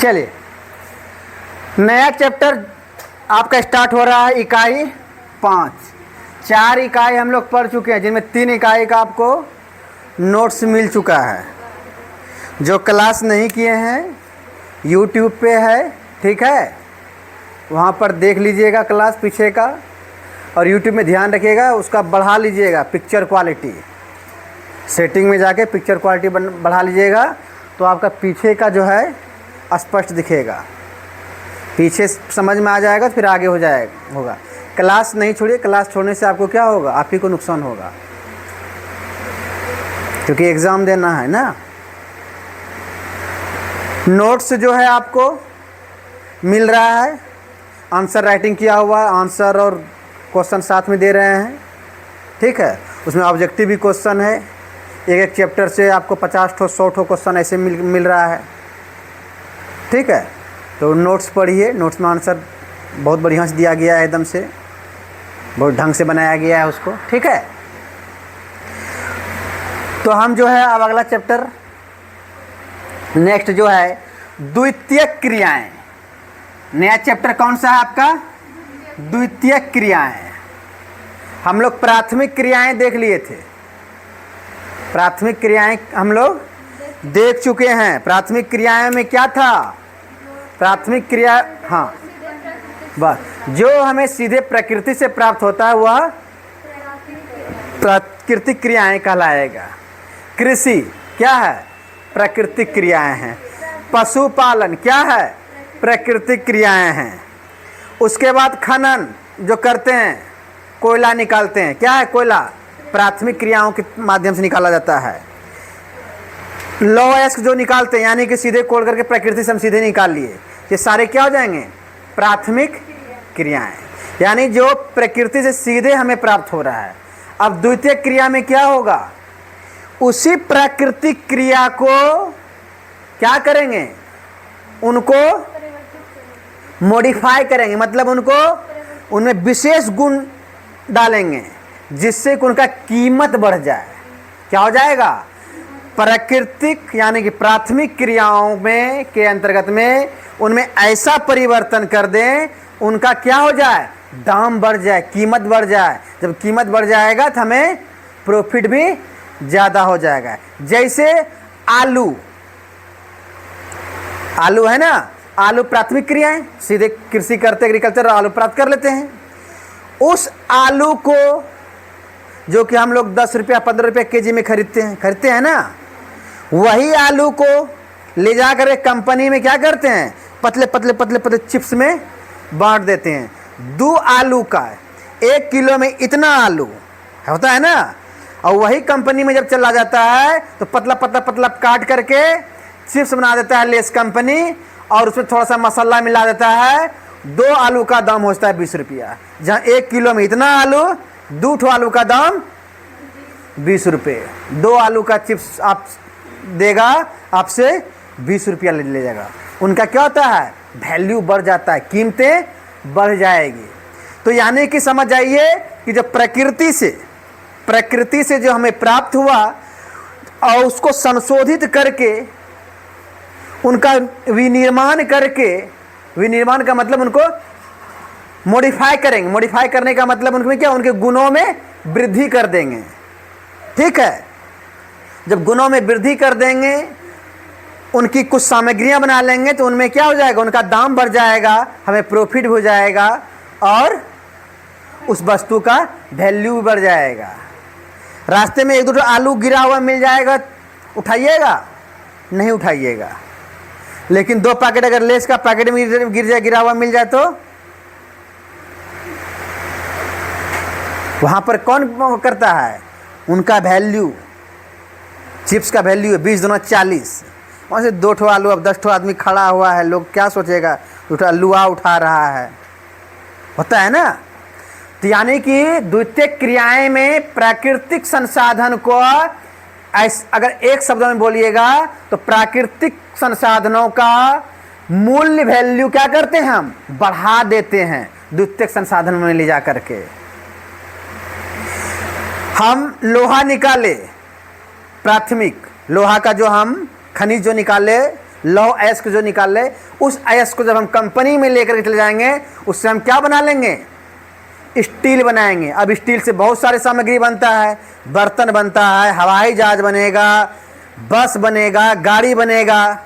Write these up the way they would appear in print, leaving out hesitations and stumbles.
चलिए, नया चैप्टर आपका स्टार्ट हो रहा है। इकाई 5। 4 इकाई हम लोग पढ़ चुके हैं, जिनमें 3 इकाई का आपको नोट्स मिल चुका है। जो क्लास नहीं किए हैं यूट्यूब पे है, ठीक है, वहाँ पर देख लीजिएगा क्लास पीछे का, और यूट्यूब में ध्यान रखिएगा, उसका बढ़ा लीजिएगा पिक्चर क्वालिटी। सेटिंग में जाके पिक्चर क्वालिटी बढ़ा लीजिएगा, तो आपका पीछे का जो है स्पष्ट दिखेगा, पीछे समझ में आ जाएगा, फिर आगे हो जाएगा होगा। क्लास नहीं छोड़िए, क्लास छोड़ने से आपको क्या होगा, आप ही को नुकसान होगा, क्योंकि एग्ज़ाम देना है ना। नोट्स जो है आपको मिल रहा है, आंसर राइटिंग किया हुआ, आंसर और क्वेश्चन साथ में दे रहे हैं, ठीक है। उसमें ऑब्जेक्टिव भी क्वेश्चन है, एक एक चैप्टर से आपको 50 ठो 100 ठो क्वेश्चन ऐसे मिल रहा है, ठीक है। तो नोट्स पढ़िए, नोट्स में आंसर बहुत बढ़िया से दिया गया है, एकदम से बहुत ढंग से बनाया गया है उसको, ठीक है। तो हम जो है अब अगला चैप्टर नेक्स्ट जो है द्वितीयक क्रियाएं। नया चैप्टर कौन सा है आपका? द्वितीयक क्रियाएं। हम लोग प्राथमिक क्रियाएं देख लिए थे, प्राथमिक क्रियाएं हम लोग देख चुके हैं। प्राथमिक क्रियाएं में क्या था? प्राथमिक क्रिया, हाँ बस, जो हमें सीधे प्रकृति से प्राप्त होता है वह प्राकृतिक क्रियाएं कहलाएगा। कृषि क्या है? प्राकृतिक क्रियाएं हैं। पशुपालन क्या है? प्राकृतिक क्रियाएं हैं। उसके बाद खनन जो करते हैं, कोयला निकालते हैं, क्या है? कोयला प्राथमिक क्रियाओं के माध्यम से निकाला जाता है। लौह अयस्क जो निकालते हैं, यानी कि सीधे कोड़ करके प्रकृति से हम सीधे निकाल लिए, ये सारे क्या हो जाएंगे? प्राथमिक क्रियाएं, यानी जो प्रकृति से सीधे हमें प्राप्त हो रहा है। अब द्वितीय क्रिया में क्या होगा? उसी प्राकृतिक क्रिया को क्या करेंगे? उनको मॉडिफाई करेंगे, मतलब उनको उनमें विशेष गुण डालेंगे, जिससे कि उनका कीमत बढ़ जाए। क्या हो जाएगा? प्राकृतिक यानी कि प्राथमिक क्रियाओं में के अंतर्गत में उनमें ऐसा परिवर्तन कर दें, उनका क्या हो जाए? दाम बढ़ जाए, कीमत बढ़ जाए। जब कीमत बढ़ जाएगा तो हमें प्रॉफिट भी ज़्यादा हो जाएगा। जैसे आलू, आलू है ना, आलू प्राथमिक क्रियाएं, सीधे कृषि करते एग्रीकल्चर आलू प्राप्त कर लेते हैं। उस आलू को जो कि हम लोग 10 रुपया 15 रुपये केजी में खरीदते हैं ना, वही आलू को ले जा कर कंपनी में क्या करते हैं? पतले पतले पतले पतले चिप्स में बांट देते हैं। 2 आलू का 1 किलो में इतना आलू होता है ना, और वही कंपनी में जब चला जाता है तो पतला पतला पतला काट करके चिप्स बना देता है लेस कंपनी, और उसमें थोड़ा सा मसाला मिला देता है। 2 आलू का दाम होता है 20 रुपया, जहाँ 1 किलो में इतना आलू, 2 ठो आलू का दाम 20 रुपये। 2 आलू का चिप्स आप देगा, आपसे 20 रुपया ले जाएगा। उनका क्या होता है? वैल्यू बढ़ जाता है, कीमतें बढ़ जाएगी। तो यानी कि समझ जाइए कि जब प्रकृति से जो हमें प्राप्त हुआ और उसको संशोधित करके, उनका विनिर्माण करके, विनिर्माण का मतलब उनको मॉडिफाई करेंगे। मॉडिफाई करने का मतलब उनमें क्या? उनके गुणों में वृद्धि कर देंगे, ठीक है। जब गुणों में वृद्धि कर देंगे, उनकी कुछ सामग्रियां बना लेंगे, तो उनमें क्या हो जाएगा? उनका दाम बढ़ जाएगा, हमें प्रॉफिट हो जाएगा, और उस वस्तु का वैल्यू भी बढ़ जाएगा। रास्ते में 1-2 आलू गिरा हुआ मिल जाएगा, उठाइएगा? नहीं उठाइएगा। लेकिन 2 पैकेट अगर लेस का पैकेट में गिरा हुआ मिल जाए, तो वहां पर कौन करता है? उनका वैल्यू, चिप्स का वैल्यू है 20 दूना 40, वहाँ से 2 ठो आलू, अब 10 ठो आदमी खड़ा हुआ है, लोग क्या सोचेगा? लुआ उठा रहा है, होता है ना। तो यानी कि द्वितीय क्रियाएं में प्राकृतिक संसाधन को अगर एक शब्द में बोलिएगा तो प्राकृतिक संसाधनों का मूल्य, वैल्यू क्या करते हैं? हम बढ़ा देते हैं द्वितीय संसाधन में ले जा करके। हम लोहा निकाले, प्राथमिक लोहा का जो हम खनिज जो निकाले, लौह अयस्क जो निकाल ले, उस अयस्क को जब हम कंपनी में लेकर के चले जाएंगे, उससे हम क्या बना लेंगे? स्टील बनाएंगे। अब स्टील से बहुत सारी सामग्री बनता है, बर्तन बनता है, हवाई जहाज बनेगा, बस बनेगा, गाड़ी बनेगा।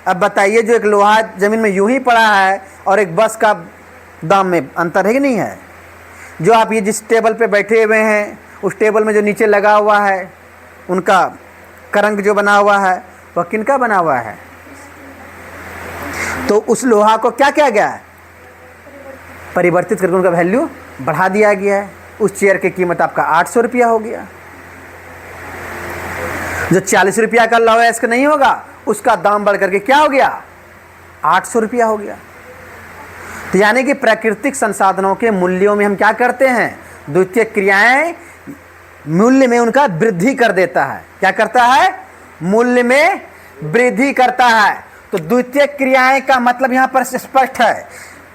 अब बताइए, जो एक लोहा ज़मीन में यूं ही पड़ा है और एक बस का दाम में अंतर है कि नहीं है? जो आप ये जिस टेबल पे बैठे हुए हैं, उस टेबल में जो नीचे लगा हुआ है, उनका करंग जो बना हुआ है, वह किनका बना हुआ है? तो उस लोहा को क्या किया गया है? परिवर्तित करके उनका वैल्यू बढ़ा दिया गया है। उस चेयर की कीमत आपका 800 रुपया हो गया। जो 40 रुपया का लौह अयस्क नहीं होगा, उसका दाम बढ़ करके क्या हो गया? 800 रुपया हो गया। तो यानी कि प्राकृतिक संसाधनों के मूल्यों में हम क्या करते हैं? द्वितीय क्रियाएं मूल्य में उनका वृद्धि कर देता है। क्या करता है? मूल्य में वृद्धि करता है। तो द्वितीय क्रियाएं का मतलब यहां पर स्पष्ट है,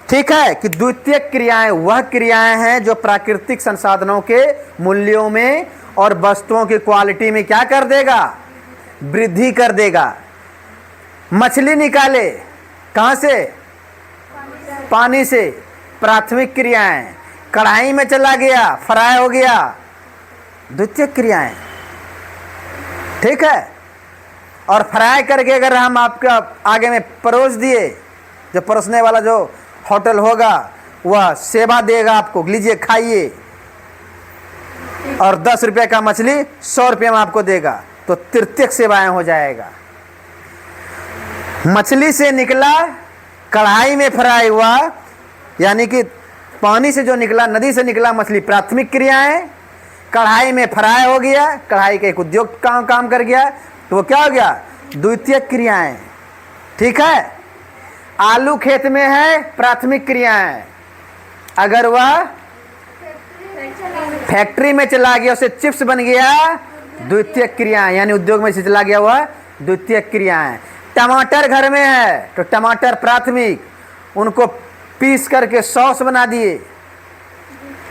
ठीक है, कि द्वितीय क्रियाएं वह क्रियाएं हैं जो प्राकृतिक संसाधनों के मूल्यों में और वस्तुओं की क्वालिटी में क्या कर देगा? वृद्धि कर देगा। मछली निकाले कहां से? पानी से, प्राथमिक क्रियाएं। कढ़ाई में चला गया, फ्राई हो गया, द्वितीय क्रियाएं, ठीक है। और फ्राई करके अगर हम आपका आगे में परोस दिए, जो परोसने वाला जो होटल होगा वह सेवा देगा आपको, लीजिए खाइए, और 10 रुपये का मछली 100 रुपये में आपको देगा, तो तृतीयक सेवाएं हो जाएगा। मछली से निकला, कढ़ाई में फ्राई हुआ, यानी कि पानी से जो निकला, नदी से निकला मछली, प्राथमिक क्रियाएं। कढ़ाई में फ्राई हो गया, कढ़ाई का एक उद्योग काम कर गया, तो वो क्या हो गया? द्वितीय क्रियाएं, ठीक है। आलू खेत में है, प्राथमिक क्रियाएं। अगर वह फैक्ट्री में चला गया, उसे चिप्स बन गया, द्वितीय क्रियाएं, यानी उद्योग में से चला गया वह द्वितीय क्रियाएं। टमाटर घर में है, तो टमाटर प्राथमिक, उनको पीस करके सॉस बना दिए,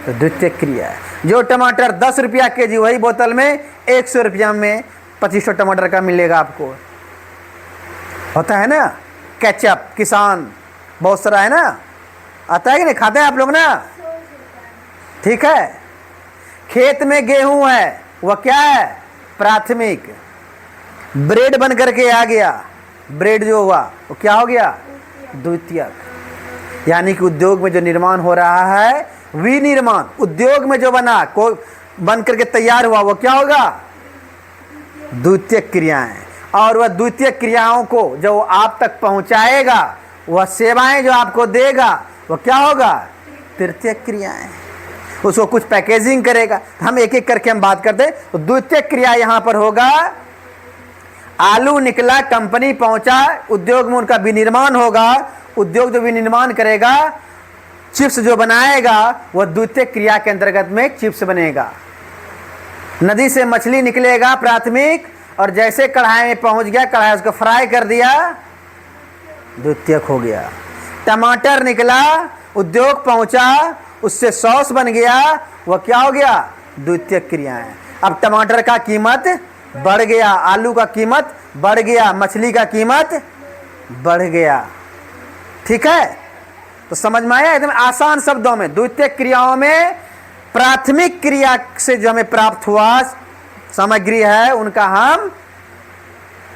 तो द्वितीय क्रिया है। जो टमाटर 10 रुपया केजी, वही बोतल में 100 रुपया में 2500 टमाटर का मिलेगा आपको। होता है ना केचप, किसान बहुत सारा है ना, आता है कि नहीं? खाते हैं आप लोग ना, ठीक है। खेत में गेहूं है, वह क्या है? प्राथमिक। ब्रेड बन करके आ गया, ब्रेड जो हुआ वो क्या हो गया? द्वितीयक। यानी कि उद्योग में जो निर्माण हो रहा है, विनिर्माण, उद्योग में जो बना, को बन करके तैयार हुआ, वो क्या होगा? द्वितीय क्रियाएं। और वह द्वितीय क्रियाओं को जो आप तक पहुंचाएगा, वह सेवाएं जो आपको देगा, वो क्या होगा? तृतीय क्रियाएं। उसको कुछ पैकेजिंग करेगा। हम एक एक करके हम बात करते हैं। तो द्वितीय क्रिया यहां पर होगा, आलू निकला, कंपनी पहुंचा, उद्योग में उनका विनिर्माण होगा, उद्योग जो विनिर्माण करेगा, चिप्स जो बनाएगा, वह द्वितीय क्रिया के अंतर्गत में चिप्स बनेगा। नदी से मछली निकलेगा, प्राथमिक, और जैसे कढ़ाई में पहुंच गया, कढ़ाई उसको फ्राई कर दिया, द्वितीयक हो गया। टमाटर निकला, उद्योग पहुंचा, उससे सॉस बन गया, वह क्या हो गया? द्वितीय क्रियाएं। अब टमाटर का कीमत बढ़ गया, आलू का कीमत बढ़ गया, मछली का कीमत बढ़ गया, ठीक है। तो समझ में आया? एकदम आसान शब्दों में, द्वितीय क्रियाओं में प्राथमिक क्रिया से जो हमें प्राप्त हुआ सामग्री है, उनका हम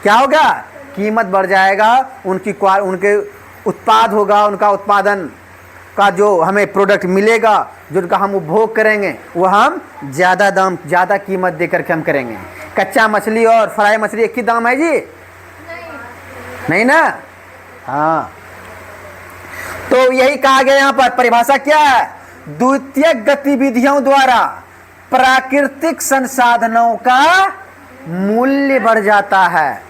क्या होगा? कीमत बढ़ जाएगा, उनके उत्पाद होगा, उनका उत्पादन का जो हमें प्रोडक्ट मिलेगा, जो उनका हम उपभोग करेंगे, वो हम ज़्यादा दाम, ज़्यादा कीमत दे करके हम करेंगे। कच्चा मछली और फ्राई मछली एक ही दाम है जी? नहीं ना? हाँ। तो यही कहा गया यहाँ पर, परिभाषा क्या है? द्वितीय गतिविधियों द्वारा प्राकृतिक संसाधनों का मूल्य बढ़ जाता है।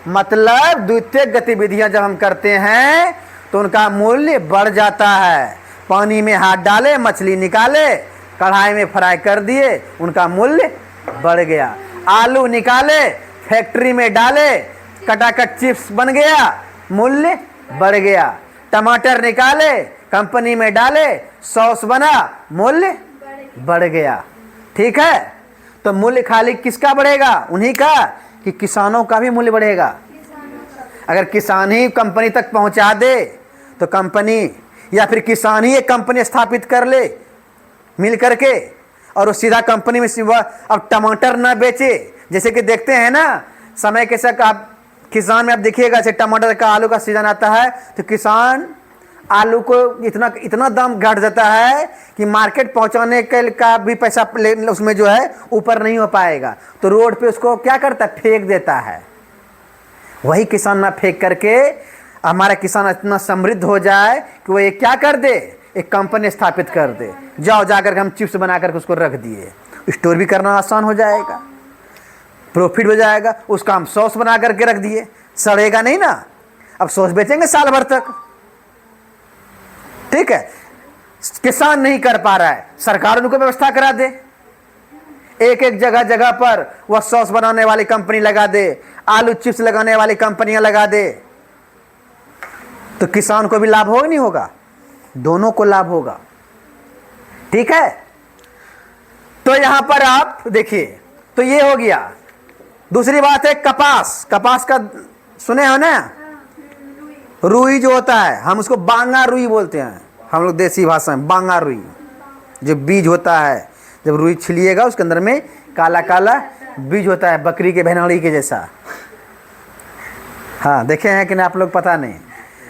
मतलब द्वितीय गतिविधियां जब हम करते हैं तो उनका मूल्य बढ़ जाता है। पानी में हाथ डाले, मछली निकाले, कढ़ाई में फ्राई कर दिए, उनका मूल्य बढ़ गया। आलू निकाले, फैक्ट्री में डाले, कटाकट चिप्स बन गया, मूल्य बढ़ गया। टमाटर निकाले, कंपनी में डाले, सॉस बना, मूल्य बढ़ गया, ठीक है। तो मूल्य खाली किसका बढ़ेगा? उन्हीं का, कि किसानों का भी मूल्य बढ़ेगा? अगर किसान ही कंपनी तक पहुंचा दे तो कंपनी, या फिर किसान ही एक कंपनी स्थापित कर ले मिल करके, और वो सीधा कंपनी में अब टमाटर ना बेचे। जैसे कि देखते हैं ना समय के साथ आप किसान में आप देखिएगा, जैसे टमाटर का आलू का सीजन आता है तो किसान आलू को इतना दाम घट जाता है कि मार्केट पहुंचाने का भी पैसा उसमें जो है ऊपर नहीं हो पाएगा, तो रोड पे उसको क्या करता है, फेंक देता है। वही किसान ना फेंक करके हमारा किसान इतना समृद्ध हो जाए कि वो ये क्या कर दे, एक कंपनी स्थापित कर दे। जाओ जाकर हम चिप्स बना करके उसको रख दिए, स्टोर भी करना आसान हो जाएगा, प्रॉफिट हो जाएगा। उसका हम सॉस बना करके रख दिए, सड़ेगा नहीं ना, अब सॉस बेचेंगे साल भर तक। ठीक है, किसान नहीं कर पा रहा है, सरकार उनको व्यवस्था करा दे, एक एक जगह जगह पर वह सॉस बनाने वाली कंपनी लगा दे, आलू चिप्स लगाने वाली कंपनियां लगा दे, तो किसान को भी लाभ होगा नहीं होगा, दोनों को लाभ होगा। ठीक है, तो यहां पर आप देखिए, तो ये हो गया। दूसरी बात है कपास। कपास का सुने हो ना, रुई जो होता है हम उसको बांगा रुई बोलते हैं, हम लोग देसी भाषा में बांगा रुई। जो बीज होता है, जब रुई छिलिएगा उसके अंदर में काला काला बीज होता है, बकरी के भेनाड़ी के जैसा। हाँ देखे हैं कि नहीं आप लोग, पता नहीं।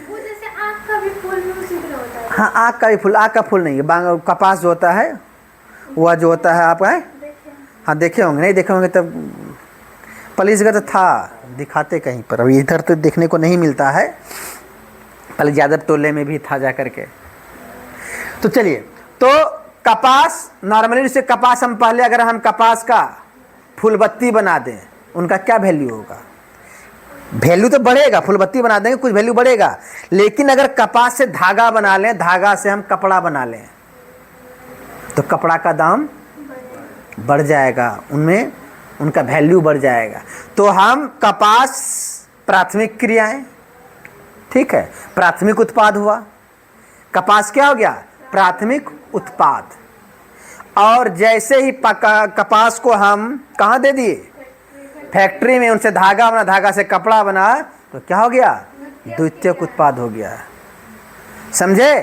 वो जैसे आँख का भी फूल भी उसी तरह होता है। हाँ आँख का भी फूल, आँख का फूल नहीं है, कपास जो होता है वह जो होता है आप है, हाँ देखे होंगे, नहीं देखे होंगे तब पलीस का तो था, दिखाते कहीं पर, अभी इधर तो देखने को नहीं मिलता है, पहले ज़्यादा टोले में भी था जा करके। तो चलिए, तो कपास नॉर्मली, जैसे कपास हम पहले अगर हम कपास का फूलबत्ती बना दें, उनका क्या वैल्यू होगा, वैल्यू तो बढ़ेगा, फूलबत्ती बना देंगे कुछ वैल्यू बढ़ेगा, लेकिन अगर कपास से धागा बना लें, धागा से हम कपड़ा बना लें, तो कपड़ा का दाम बढ़ जाएगा, उनमें उनका वैल्यू बढ़ जाएगा। तो हम कपास प्राथमिक क्रियाएं, ठीक है, प्राथमिक उत्पाद हुआ, कपास क्या हो गया, प्राथमिक उत्पाद। और जैसे ही कपास को हम कहाँ दे दिए, फैक्ट्री में, उनसे धागा बना, धागा से कपड़ा बना, तो क्या हो गया, द्वितीयक उत्पाद हो गया। समझे?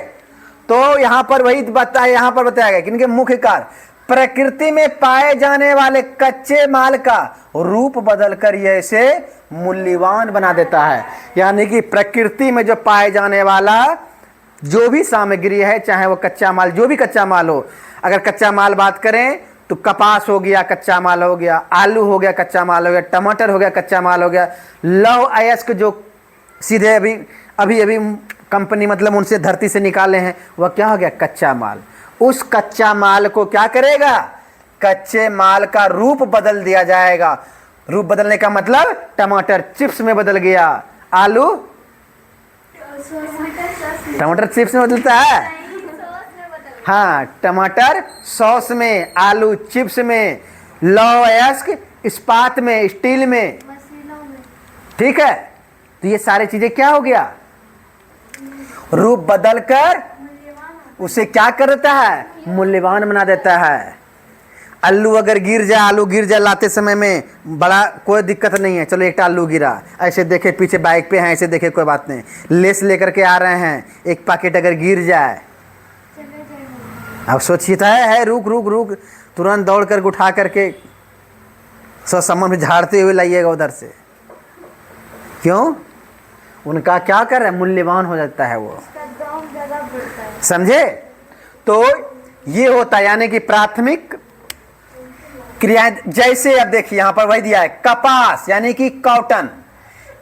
तो यहां पर वही बताया, यहां पर बताया गया कि इनके मुख्य कार्य, प्रकृति में पाए जाने वाले कच्चे माल का रूप बदलकर यह इसे मूल्यवान बना देता है। यानी कि प्रकृति में जो पाए जाने वाला जो भी सामग्री है, चाहे वो कच्चा माल, जो भी कच्चा माल हो, अगर कच्चा माल बात करें तो कपास हो गया कच्चा माल हो गया, आलू हो गया कच्चा माल हो गया, टमाटर हो गया कच्चा माल हो गया, लौह अयस्क जो सीधे अभी अभी अभी कंपनी मतलब उनसे धरती से निकाले हैं, वह क्या हो गया, कच्चा माल। उस कच्चा माल को क्या करेगा, कच्चे माल का रूप बदल दिया जाएगा। रूप बदलने का मतलब टमाटर चिप्स में बदल गया, आलू टमाटर चिप्स में बदलता है, हाँ टमाटर सॉस में, आलू चिप्स में, लौह अयस्क इस्पात में, स्टील में, ठीक है। तो ये सारी चीजें क्या हो गया, रूप बदलकर उसे क्या कर देता है, मूल्यवान बना देता है। आलू अगर गिर जाए, आलू गिर जाए लाते समय में बड़ा कोई दिक्कत नहीं है, चलो एक आलू गिरा, ऐसे देखे पीछे बाइक पे हैं, ऐसे देखे कोई बात नहीं, लेस लेकर के आ रहे हैं, एक पैकेट अगर गिर जाए, अब सोचिए है रुक रुक रुक, तुरंत दौड़ कर उठा करके सब सामान में झाड़ते हुए लाइएगा उधर से, क्यों, उनका क्या कर रहा है, मूल्यवान हो जाता है वो, समझे। तो ये होता है, यानी कि प्राथमिक क्रियाएं। जैसे अब देखिए यहां पर वही दिया है, कपास यानी कि कॉटन,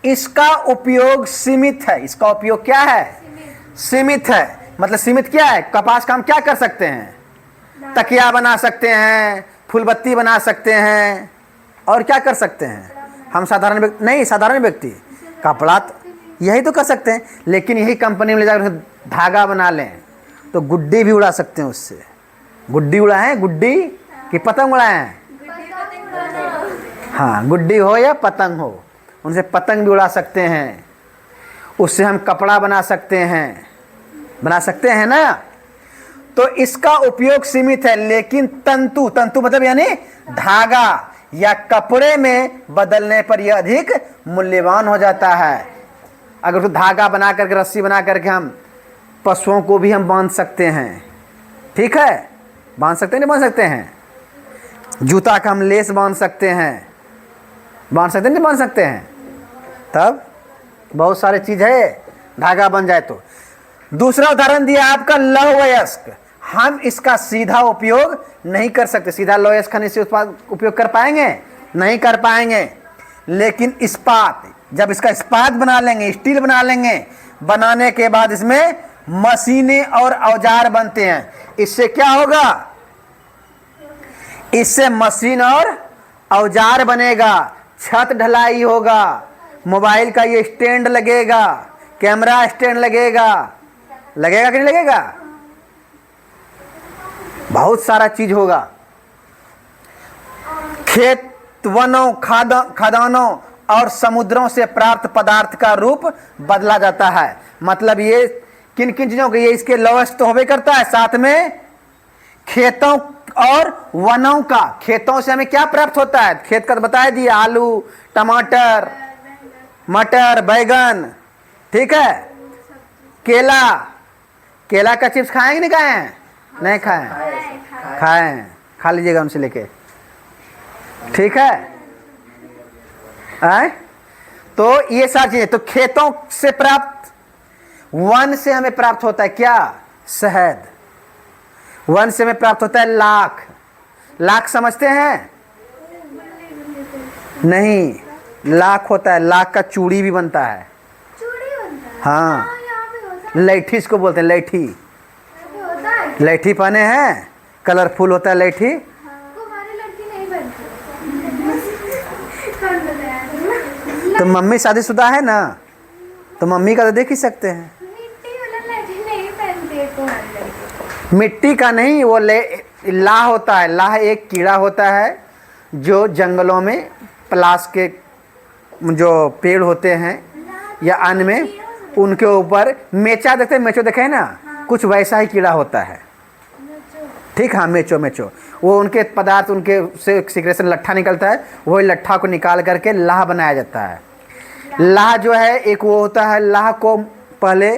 इसका उपयोग सीमित है, इसका उपयोग क्या है, सीमित है। मतलब सीमित क्या है, कपास का हम क्या कर सकते हैं, तकिया बना सकते हैं, फूलबत्ती बना सकते हैं, और क्या कर सकते हैं हम साधारण व्यक्ति, नहीं साधारण व्यक्ति कपड़ा यही तो कर सकते हैं, लेकिन यही कंपनी में ले जाकर धागा बना लें तो गुड्डी भी उड़ा सकते हैं उससे। गुड्डी उड़ाएं, गुड्डी कि पतंग उड़ाएं, हाँ गुड्डी हो या पतंग हो, उनसे पतंग भी उड़ा सकते हैं, उससे हम कपड़ा बना सकते हैं, बना सकते हैं ना। तो इसका उपयोग सीमित है, लेकिन तंतु, तंतु मतलब यानी धागा या कपड़े में बदलने पर यह अधिक मूल्यवान हो जाता है। अगर तो धागा बना करके, रस्सी बना करके हम पशुओं को भी हम बांध सकते हैं, ठीक है, बांध सकते हैं, नहीं बांध सकते हैं। जूता का हम लेस बांध सकते हैं, बांध सकते हैं, नहीं बांध सकते हैं। तब बहुत सारे चीज़ है, धागा बन जाए तो। दूसरा उदाहरण दिया आपका लौह वयस्क। हम इसका सीधा उपयोग नहीं कर सकते, सीधा लौह वयस्क खनिज से उत्पाद उपयोग कर पाएंगे, नहीं कर पाएंगे। लेकिन इस्पात, जब इसका इस्पात बना लेंगे, स्टील बना लेंगे, बनाने के बाद इसमें मशीनें और औजार बनते हैं। इससे क्या होगा? इससे मशीन और औजार बनेगा, छत ढलाई होगा, मोबाइल का ये स्टैंड लगेगा, कैमरा स्टैंड लगेगा, लगेगा कि नहीं लगेगा? बहुत सारा चीज होगा। खेत, वनों, खदानों और समुद्रों से प्राप्त पदार्थ का रूप बदला जाता है। मतलब ये किन किन चीजों के, ये इसके लवस्क तो होबे करता है, साथ में खेतों और वनों का। खेतों से हमें क्या प्राप्त होता है? खेत का तो बता दिया, आलू, टमाटर, मटर, बैगन, ठीक है, केला। केला का चिप्स खाएंगे नहीं खाएं? नहीं खाएं? खाएं, खा लीजिएगा उनसे लेके, ठीक है। आए? तो ये सारी चीजें तो खेतों से प्राप्त, वन से हमें प्राप्त होता है क्या? शहद। वन से हमें प्राप्त होता है लाख। लाख समझते हैं? नहीं, लाख होता है, लाख का चूड़ी भी बनता है। चूड़ी बनता है? हाँ, यहाँ पे होता है। लैठी इसको बोलते हैं, लैठी। यहाँ पे होता है? लैठी पहने हैं, कलरफुल होता है लैठी। हमारी लड़की नहीं बनती। कौन बताया? तो मम्मी शादीशुदा है ना, तो मम्मी का तो देख ही सकते हैं। मिट्टी वाला लड़की नहीं पहनती है तुम्हारी लड़की। मिट्टी का नहीं, वो लाह होता है। लाह एक कीड़ा होता है जो जंगलों में पलाश के जो पेड़ होते हैं या अन्य में, उनके ऊपर मेचा देखते हैं, मेचो देखे हैं ना, कुछ वैसा ही कीड़ा होता है, ठीक। हाँ, मेचो, मेचो वो उनके पदार्थ, उनके से सिक्रेशन लट्ठा निकलता है, वही लट्ठा को निकाल करके लाह बनाया जाता है। लाह जो है एक वो होता है, लाह को पहले,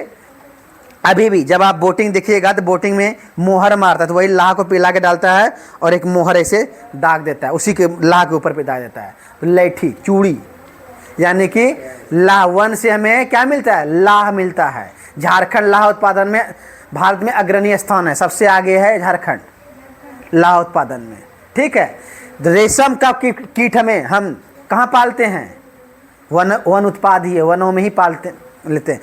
अभी भी जब आप बोटिंग देखिएगा तो बोटिंग में मोहर मारता है, तो वही लाह को पिला के डालता है और एक मोहर ऐसे दाग देता है, उसी के लाह के ऊपर पे दाग देता है। तो लैठी, चूड़ी, यानी कि लाह। वन से हमें क्या मिलता है? लाह मिलता है। झारखंड लाह उत्पादन में भारत में अग्रणी स्थान है, सबसे आगे है झारखंड लाह उत्पादन में, ठीक है। रेशम का कीट हम कहाँ पालते हैं? वन उत्पाद ही है, वनों में ही पालते लेते हैं।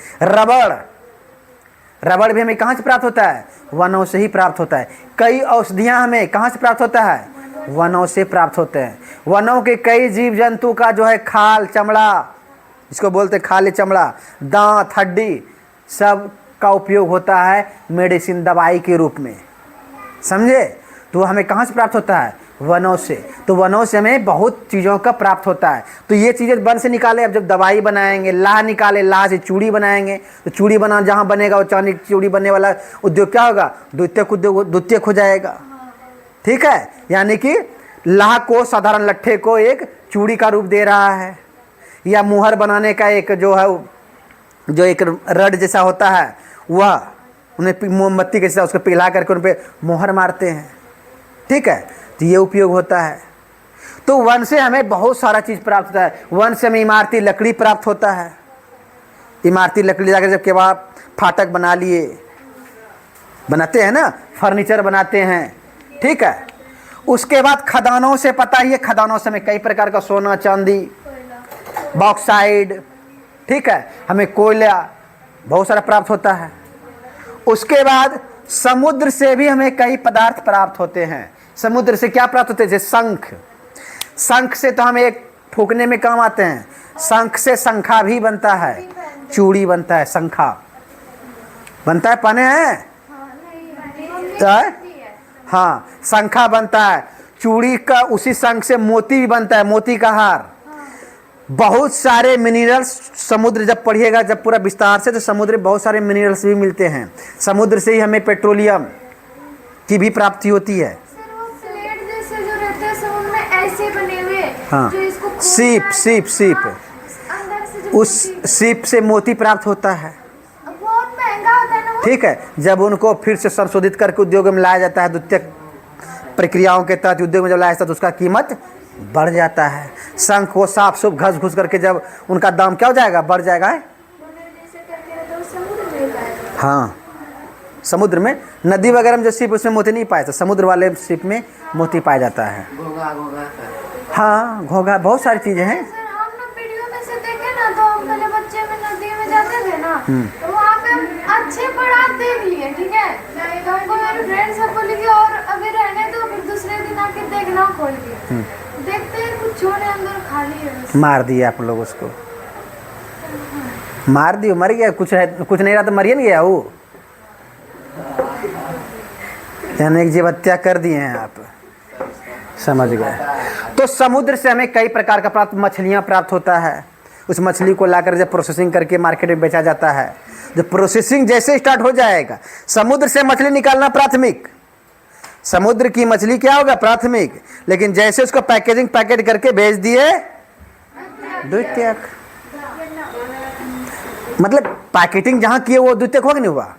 रबड़ भी हमें कहाँ से प्राप्त होता है? वनों से ही प्राप्त होता है। कई औषधियाँ हमें कहाँ से प्राप्त होता है? वनों से प्राप्त होते हैं। वनों के कई जीव जंतु का जो है खाल, चमड़ा, इसको बोलते हैं खाल, चमड़ा, दांत, हड्डी, सब का उपयोग होता है मेडिसिन, दवाई के रूप में, समझे। तो हमें कहाँ से प्राप्त होता है? वनों से। तो वनों से हमें बहुत चीज़ों का प्राप्त होता है। तो ये चीज़ें वन से निकाले, अब जब दवाई बनाएंगे, लाह निकाले, लाह से चूड़ी बनाएंगे, तो चूड़ी बना जहाँ बनेगा वो चांदी की चूड़ी बनने वाला उद्योग क्या होगा? द्वितीयक हो जाएगा, ठीक है। यानी कि लाह को, साधारण लट्ठे को एक चूड़ी का रूप दे रहा है, या मुहर बनाने का एक जो है, जो एक रड जैसा होता है, वह उन्हें मोमबत्ती के जैसा उसको पिघला करके उन पर मोहर मारते हैं, ठीक है। तो ये उपयोग होता है। तो वन से हमें बहुत सारा चीज़ प्राप्त होता है। वन से हमें इमारती लकड़ी प्राप्त होता है। इमारती लकड़ी जाकर जब के बाद फाटक बना लिए, बनाते हैं ना, फर्नीचर बनाते हैं, ठीक है। उसके बाद खदानों से, पता ही है, खदानों से हमें कई प्रकार का सोना, चांदी, बॉक्साइड, ठीक है, हमें कोयला बहुत सारा प्राप्त होता है। उसके बाद समुद्र से भी हमें कई पदार्थ प्राप्त होते हैं। समुद्र से क्या प्राप्त होते हैं? जैसे शंख। शंख से तो हमें एक फूकने में काम आते हैं। शंख से शंखा भी बनता है, चूड़ी बनता है, शंखा बनता है, पहने हैं? हाँ, शंखा बनता है, चूड़ी का, उसी शंख से मोती भी बनता है, मोती का हार। बहुत सारे मिनरल्स समुद्र जब पढ़िएगा, जब पूरा विस्तार से, तो समुद्र में बहुत सारे मिनरल्स भी मिलते हैं। समुद्र से ही हमें पेट्रोलियम की भी प्राप्ति होती है। सर वो प्लेट जैसे जो रहते हैं समुद्र में ऐसे बने हुए, हाँ, जो इसको सीप, अंदर से जो उस सीप से मोती प्राप्त होता है। बहुत महंगा होता है ना वो। ठीक है, जब उनको फिर से संशोधित करके उद्योग में लाया जाता है, द्वितीयक प्रक्रियाओं के तहत उद्योग में जब लाया जाता है तो उसका कीमत बढ़ जाता है। शंख को साफ सुफ घस घुस करके जब उनका दाम क्या हो जाएगा, बढ़ जाएगा। जैसे करके तो समुद्र में जाएगा। हाँ, समुद्र में, नदी वगैरह में जो सीप उसमें मोती नहीं पाया, तो समुद्र वाले सीप में मोती पाया जाता है। हाँ, घोंघा, बहुत सारी चीज़ें हैं। सर हम लोग वीडियो में से देखे ना, तो हम पहले बच्चे में नदी में जाते थे ना, तो वहाँ पे हम अच्छे पढ़ा देख लिए, ठीक है। तो हमको मेरे फ्रेंड सब बोले कि और अभी रहने दो, फिर दूसरे दिन आके देखना खोल के। देखते हैं कुछ छोड़े अंदर खाली है बस। मार दिया आप लोग उसको, मार दियो, मर गया। कुछ नहीं रहा तो मरिए नहीं गया वो, यानी एक जीव हत्या कर दिए हैं आप, समझ गए। तो समुद्र से हमें कई प्रकार का प्राप्त मछलियाँ प्राप्त होता है। उस मछली को लाकर जब प्रोसेसिंग करके मार्केट में बेचा जाता है, जब प्रोसेसिंग जैसे स्टार्ट हो जाएगा, समुद्र से मछली निकालना प्राथमिक, समुद्र की मछली क्या होगा, प्राथमिक। लेकिन जैसे उसको पैकेट करके भेज दिए द्वितीयक, मतलब पैकेटिंग जहाँ किए वो द्वितीयक हो नहीं हुआ,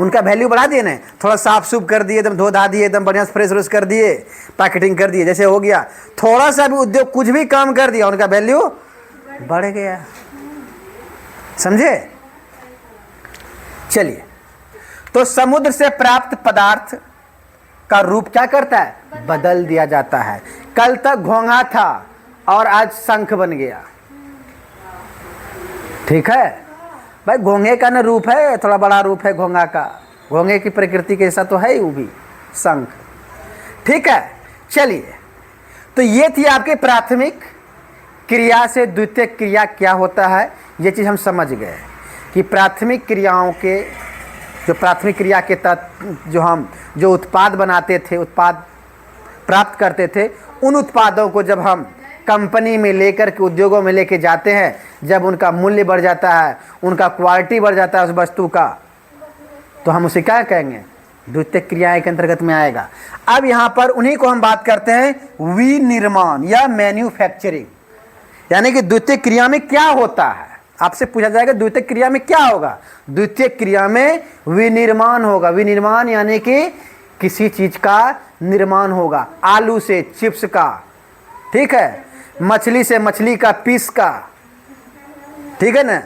उनका वैल्यू बढ़ा दिए ना, थोड़ा साफ सुफ कर दिए, एकदम धो धा दिए, एकदम बढ़िया से फ्रेश कर दिए, पैकेटिंग कर दिए, जैसे हो गया। थोड़ा सा भी उद्योग कुछ भी काम कर दिया, उनका वैल्यू बढ़ गया, समझे। चलिए, तो समुद्र से प्राप्त पदार्थ का रूप क्या करता है, बदल दिया जाता है। कल तक घोंघा था और आज शंख बन गया, ठीक है भाई। घोंघे का ना रूप है, थोड़ा बड़ा रूप है घोंघा का, घोंघे की प्रकृति के जैसा तो है ही वो भी, शंख, ठीक है। चलिए, तो ये थी आपके प्राथमिक क्रिया से द्वितीयक क्रिया क्या होता है, ये चीज़ हम समझ गए कि प्राथमिक क्रियाओं के, जो प्राथमिक क्रिया के तत्व जो उत्पाद बनाते थे, उत्पाद प्राप्त करते थे, उन उत्पादों को जब हम कंपनी में लेकर के उद्योगों में लेके जाते हैं, जब उनका मूल्य बढ़ जाता है, उनका क्वालिटी बढ़ जाता है उस वस्तु का, तो हम उसे क्या कहेंगे, द्वितीयक क्रियाएं के अंतर्गत में आएगा। अब यहाँ पर उन्हीं को हम बात करते हैं विनिर्माण या मैन्युफैक्चरिंग, यानी कि द्वितीयक क्रिया में क्या होता है। आपसे पूछा जाएगा द्वितीयक क्रिया में क्या होगा, द्वितीयक क्रिया में विनिर्माण होगा। विनिर्माण यानी कि किसी चीज का निर्माण होगा, आलू से चिप्स का, ठीक है, मछली से मछली का पीस का, ठीक है ना,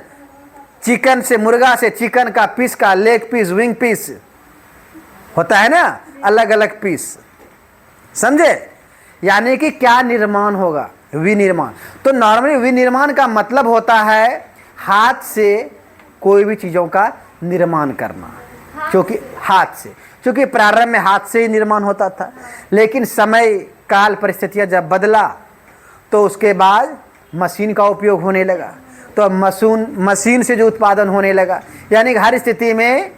चिकन से, मुर्गा से चिकन का पीस का, लेग पीस, विंग पीस होता है ना, अलग अलग पीस, समझे। यानी कि क्या निर्माण होगा, विनिर्माण। तो नॉर्मली विनिर्माण का मतलब होता है हाथ से कोई भी चीज़ों का निर्माण करना, क्योंकि हाथ से, क्योंकि प्रारंभ में हाथ से ही निर्माण होता था, लेकिन समय काल परिस्थितियाँ जब बदला तो उसके बाद मशीन का उपयोग होने लगा, तो मशीन से जो उत्पादन होने लगा, यानी कि हर स्थिति में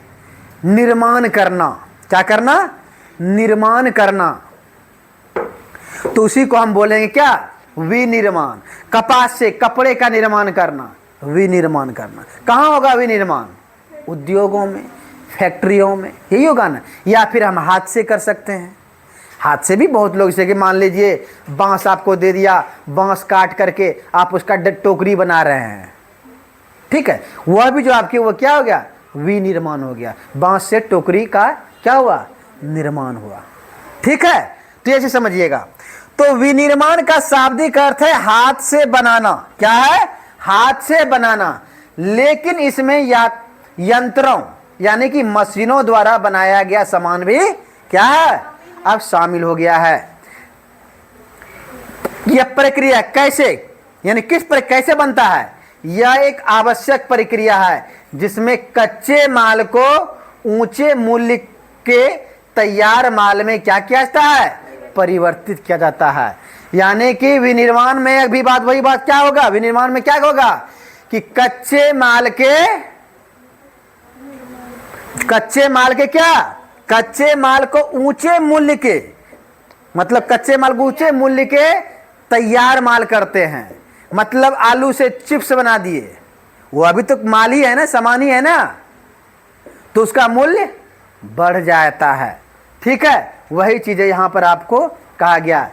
निर्माण करना, क्या करना, निर्माण करना, तो उसी को हम बोलेंगे क्या, विनिर्माण। कपास से कपड़े का निर्माण करना, विनिर्माण करना। कहाँ होगा विनिर्माण, उद्योगों में, फैक्ट्रियों में, यही होगा ना। या फिर हम हाथ से कर सकते हैं, हाथ से भी बहुत लोग, जैसे कि मान लीजिए बांस आपको दे दिया, बांस काट करके आप उसका टोकरी बना रहे हैं, ठीक है, वह भी जो आपके, वो क्या हो गया, विनिर्माण हो गया। बांस से टोकरी का क्या हुआ, निर्माण हुआ, ठीक है। तो ऐसे समझिएगा। तो विनिर्माण का शाब्दिक अर्थ है हाथ से बनाना, क्या है, हाथ से बनाना, लेकिन इसमें यंत्रों यानी कि मशीनों द्वारा बनाया गया सामान भी क्या है, अब शामिल हो गया है। यह प्रक्रिया कैसे, यानी कैसे बनता है, यह एक आवश्यक प्रक्रिया है जिसमें कच्चे माल को ऊंचे मूल्य के तैयार माल में क्या किया जाता है, परिवर्तित किया जाता है। यानी कि विनिर्माण में अभी वही बात क्या होगा, विनिर्माण में क्या होगा कि कच्चे माल को ऊंचे मूल्य के, मतलब कच्चे माल को ऊंचे मूल्य के तैयार माल करते हैं। मतलब आलू से चिप्स बना दिए, वो अभी तो माल ही है ना, सामान ही है ना, तो उसका मूल्य बढ़ जाता है, ठीक है। वही चीजें यहां पर आपको कहा गया।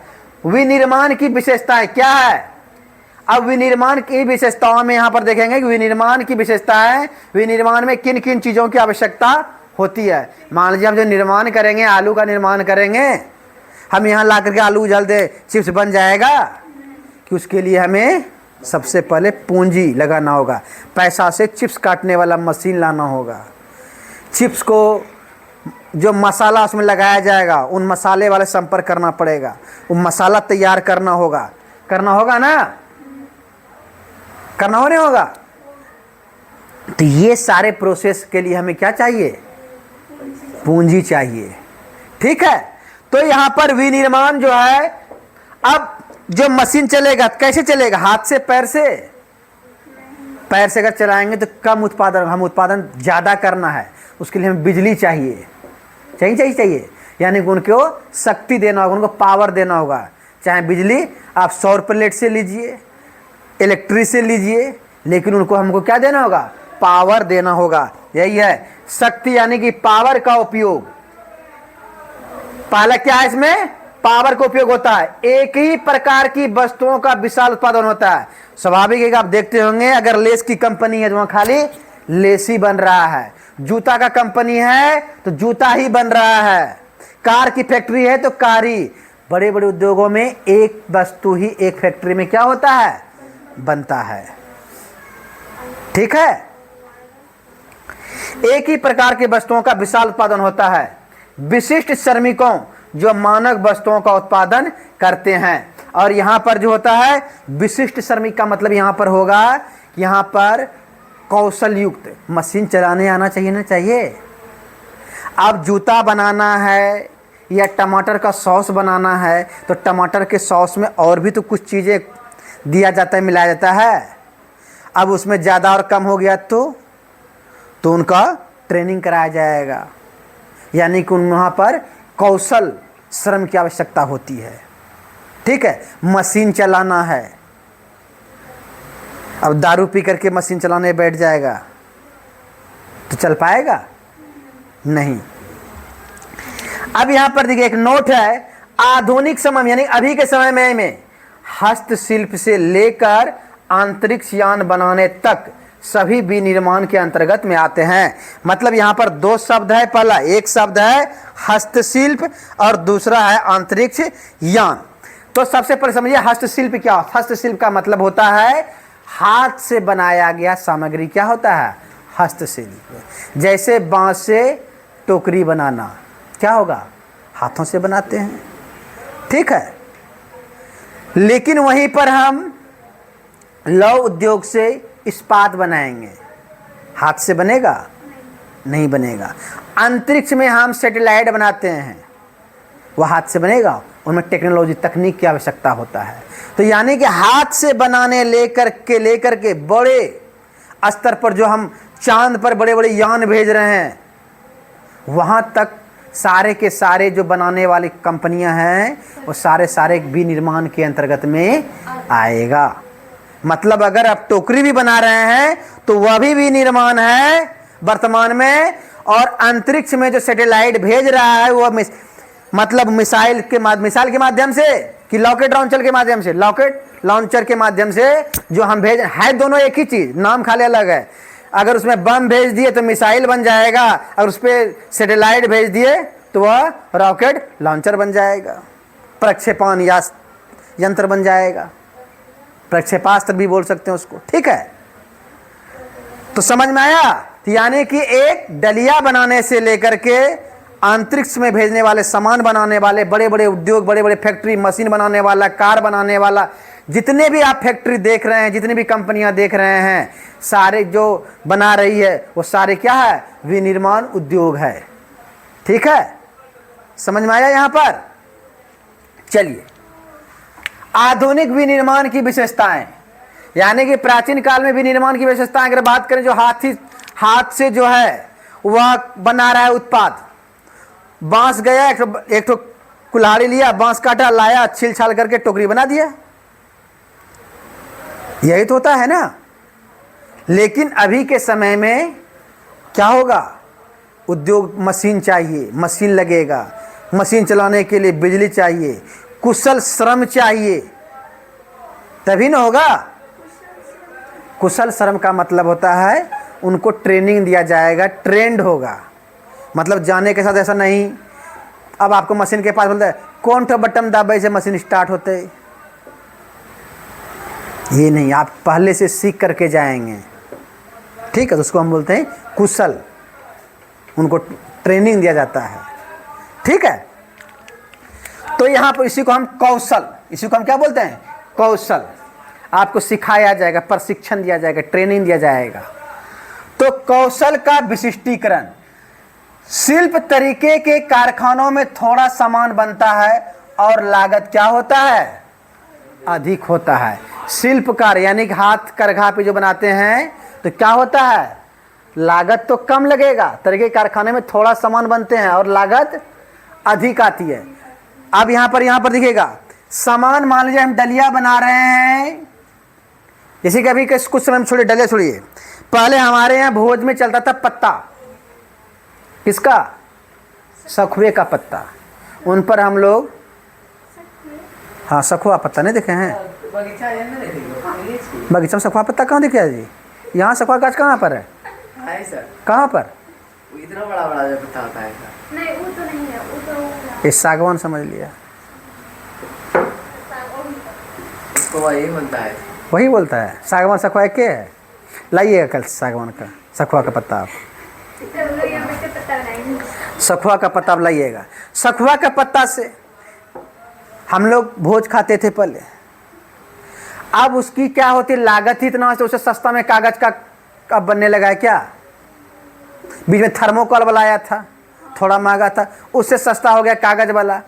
विनिर्माण की विशेषताएं क्या है, अब विनिर्माण की विशेषताओं में यहाँ पर देखेंगे कि विनिर्माण की विशेषताएं, विनिर्माण में किन किन चीज़ों की आवश्यकता होती है। मान लीजिए हम जो निर्माण करेंगे, आलू का निर्माण करेंगे, हम यहाँ ला करके आलू उछल दे चिप्स बन जाएगा, कि उसके लिए हमें सबसे पहले पूंजी लगाना होगा, पैसा से चिप्स काटने वाला मशीन लाना होगा, चिप्स को जो मसाला उसमें लगाया जाएगा उन मसाले वाले संपर्क करना पड़ेगा, वो मसाला तैयार करना होगा ना, करना हो नहीं होगा। तो ये सारे प्रोसेस के लिए हमें क्या चाहिए? पूंजी चाहिए। ठीक है, तो यहां पर विनिर्माण जो है, अब जो मशीन चलेगा कैसे चलेगा? हाथ से, पैर से? पैर से अगर चलाएंगे तो कम उत्पादन, हम उत्पादन ज़्यादा करना है, उसके लिए हमें बिजली चाहिए, चाहिए, यानी कि उनको शक्ति देना होगा, उनको पावर देना होगा। चाहे बिजली आप सौर प्लेट से लीजिए, इलेक्ट्रिक से लीजिए, लेकिन उनको हमको क्या देना होगा? पावर देना होगा। यही है शक्ति, यानी कि पावर का उपयोग। पहला क्या है इसमें? पावर का उपयोग होता है। एक ही प्रकार की वस्तुओं का विशाल उत्पादन होता है। स्वाभाविक है कि आप देखते होंगे, अगर लेस की कंपनी है तो वहां खाली लेस ही बन रहा है, जूता का कंपनी है तो जूता ही बन रहा है, कार की फैक्ट्री है तो कार ही। बड़े बड़े उद्योगों में एक वस्तु ही एक फैक्ट्री में क्या होता है? बनता है। ठीक है, एक ही प्रकार की वस्तुओं का विशाल उत्पादन होता है। विशिष्ट श्रमिकों जो मानक वस्तुओं का उत्पादन करते हैं, और यहां पर जो होता है विशिष्ट श्रमिक का मतलब यहां पर होगा, यहां पर कौशल युक्त मशीन चलाने आना चाहिए ना चाहिए। अब जूता बनाना है या टमाटर का सॉस बनाना है, तो टमाटर के सॉस में और भी तो कुछ चीज़ें दिया जाता है, मिलाया जाता है। अब उसमें ज़्यादा और कम हो गया तो उनका ट्रेनिंग कराया जाएगा, यानी कि वहाँ पर कौशल श्रम की आवश्यकता होती है। ठीक है, मशीन चलाना है, अब दारू पी करके मशीन चलाने बैठ जाएगा तो चल पाएगा? नहीं। अब यहाँ पर देखिए एक नोट है, आधुनिक समय यानी अभी के समय में हस्तशिल्प से लेकर अंतरिक्ष यान बनाने तक सभी विनिर्माण के अंतर्गत में आते हैं। मतलब यहाँ पर दो शब्द है, पहला एक शब्द है हस्तशिल्प और दूसरा है अंतरिक्ष यान। तो सबसे पहले समझिए हस्तशिल्प क्या? हस्तशिल्प का मतलब होता है हाथ से बनाया गया सामग्री। क्या होता है? हस्तशिल्प। जैसे बांस से टोकरी बनाना क्या होगा? हाथों से बनाते हैं। ठीक है, लेकिन वहीं पर हम लौह उद्योग से इस्पात बनाएंगे, हाथ से बनेगा? नहीं बनेगा। अंतरिक्ष में हम सैटेलाइट बनाते हैं, वह हाथ से बनेगा? उनमें टेक्नोलॉजी, तकनीक की आवश्यकता होता है। तो यानी कि हाथ से बनाने लेकर के बड़े स्तर पर जो हम चांद पर बड़े बड़े यान भेज रहे हैं, वहाँ तक सारे के सारे जो बनाने वाली कंपनियां हैं वो सारे विनिर्माण के अंतर्गत में आएगा। मतलब अगर आप टोकरी भी बना रहे हैं तो वह भी विनिर्माण है वर्तमान में, और अंतरिक्ष में जो सैटेलाइट भेज रहा है वह मतलब मिसाइल के माध्यम से कि रॉकेट लॉन्चर के माध्यम से, रॉकेट लॉन्चर के माध्यम से जो हम भेज है, दोनों एक ही चीज, नाम खाली अलग है। अगर उसमें बम भेज दिए तो मिसाइल बन जाएगा, अगर उस पर सैटेलाइट भेज दिए तो वह रॉकेट लॉन्चर बन जाएगा, प्रक्षेपण या यंत्र बन जाएगा, प्रक्षेपास्त्र भी बोल सकते हैं उसको। ठीक है, तो समझ में आया? यानी कि एक डलिया बनाने से लेकर के अंतरिक्ष में भेजने वाले, सामान बनाने वाले, बड़े बड़े उद्योग, बड़े बड़े फैक्ट्री, मशीन बनाने वाला, कार बनाने वाला, जितने भी आप फैक्ट्री देख रहे हैं, जितनी भी कंपनियां देख रहे हैं, सारे जो बना रही है वो सारे क्या है? विनिर्माण उद्योग है। ठीक है, समझ में आया यहाँ पर? चलिए, आधुनिक विनिर्माण की विशेषताएं, यानी कि प्राचीन काल में विनिर्माण की विशेषताएं अगर बात करें, जो हाथ से जो है वह बना रहा है उत्पाद। बांस गया, एक तो कुल्हाड़ी लिया, बांस काटा, लाया, छील छाल करके टोकरी बना दिया, यही तो होता है ना। लेकिन अभी के समय में क्या होगा? उद्योग मशीन चाहिए, मशीन लगेगा, मशीन चलाने के लिए बिजली चाहिए, कुशल श्रम चाहिए, तभी ना होगा। कुशल श्रम का मतलब होता है उनको ट्रेनिंग दिया जाएगा, ट्रेंड होगा। मतलब जाने के साथ ऐसा नहीं अब आपको मशीन के पास बोलता है कौन सा बटन दबाए से मशीन स्टार्ट होते, ये नहीं, आप पहले से सीख करके जाएंगे। ठीक है, तो उसको हम बोलते हैं कुशल, उनको ट्रेनिंग दिया जाता है। ठीक है, तो यहाँ पर इसी को हम कौशल, इसी को हम क्या बोलते हैं, कौशल। आपको सिखाया जाएगा, प्रशिक्षण दिया जाएगा, ट्रेनिंग दिया जाएगा। तो कौशल का विशिष्टीकरण, शिल्प तरीके के कारखानों में थोड़ा सामान बनता है और लागत क्या होता है, अधिक होता है। शिल्पकार यानी कि हाथ करघा पे जो बनाते हैं तो क्या होता है, लागत तो कम लगेगा, तरीके कारखाने में थोड़ा सामान बनते हैं और लागत अधिक आती है। अब यहाँ पर दिखेगा सामान, मान लीजिए हम डलिया बना रहे हैं, जैसे कि अभी कुछ समय में छोड़िए, डलिया छोड़िए, पहले हमारे यहाँ भोज में चलता था पत्ता, किसका, सखुए का पत्ता, उन पर हम लोग, हाँ सखुआ पत्ता नहीं देखे हैं, बगीचा में सखुआ पत्ता कहाँ दिखे है जी, यहाँ सखुआ गाछ कहाँ पर है सर, कहाँ पर, इतना बड़ा बड़ा जो पत्ता होता है सर। नहीं वो तो नहीं है, वो तो ये सागवान समझ लिया, उसको वही बोलता है। वही बोलता है सागवान सखुआ एक के है। लाइएगा कल सागवान का सखुआ का पत्ता, आप सखुआ का पत्ता आप लाइएगा। सखुआ का पत्ता से हम लोग भोज खाते थे पहले, अब उसकी क्या होती, लागत ही इतना, उसे सस्ता में कागज का अब बनने लगा है। क्या बीच में थर्मोकॉल वाला आया था, थोड़ा महंगा था, उससे सस्ता हो गया कागज वाला।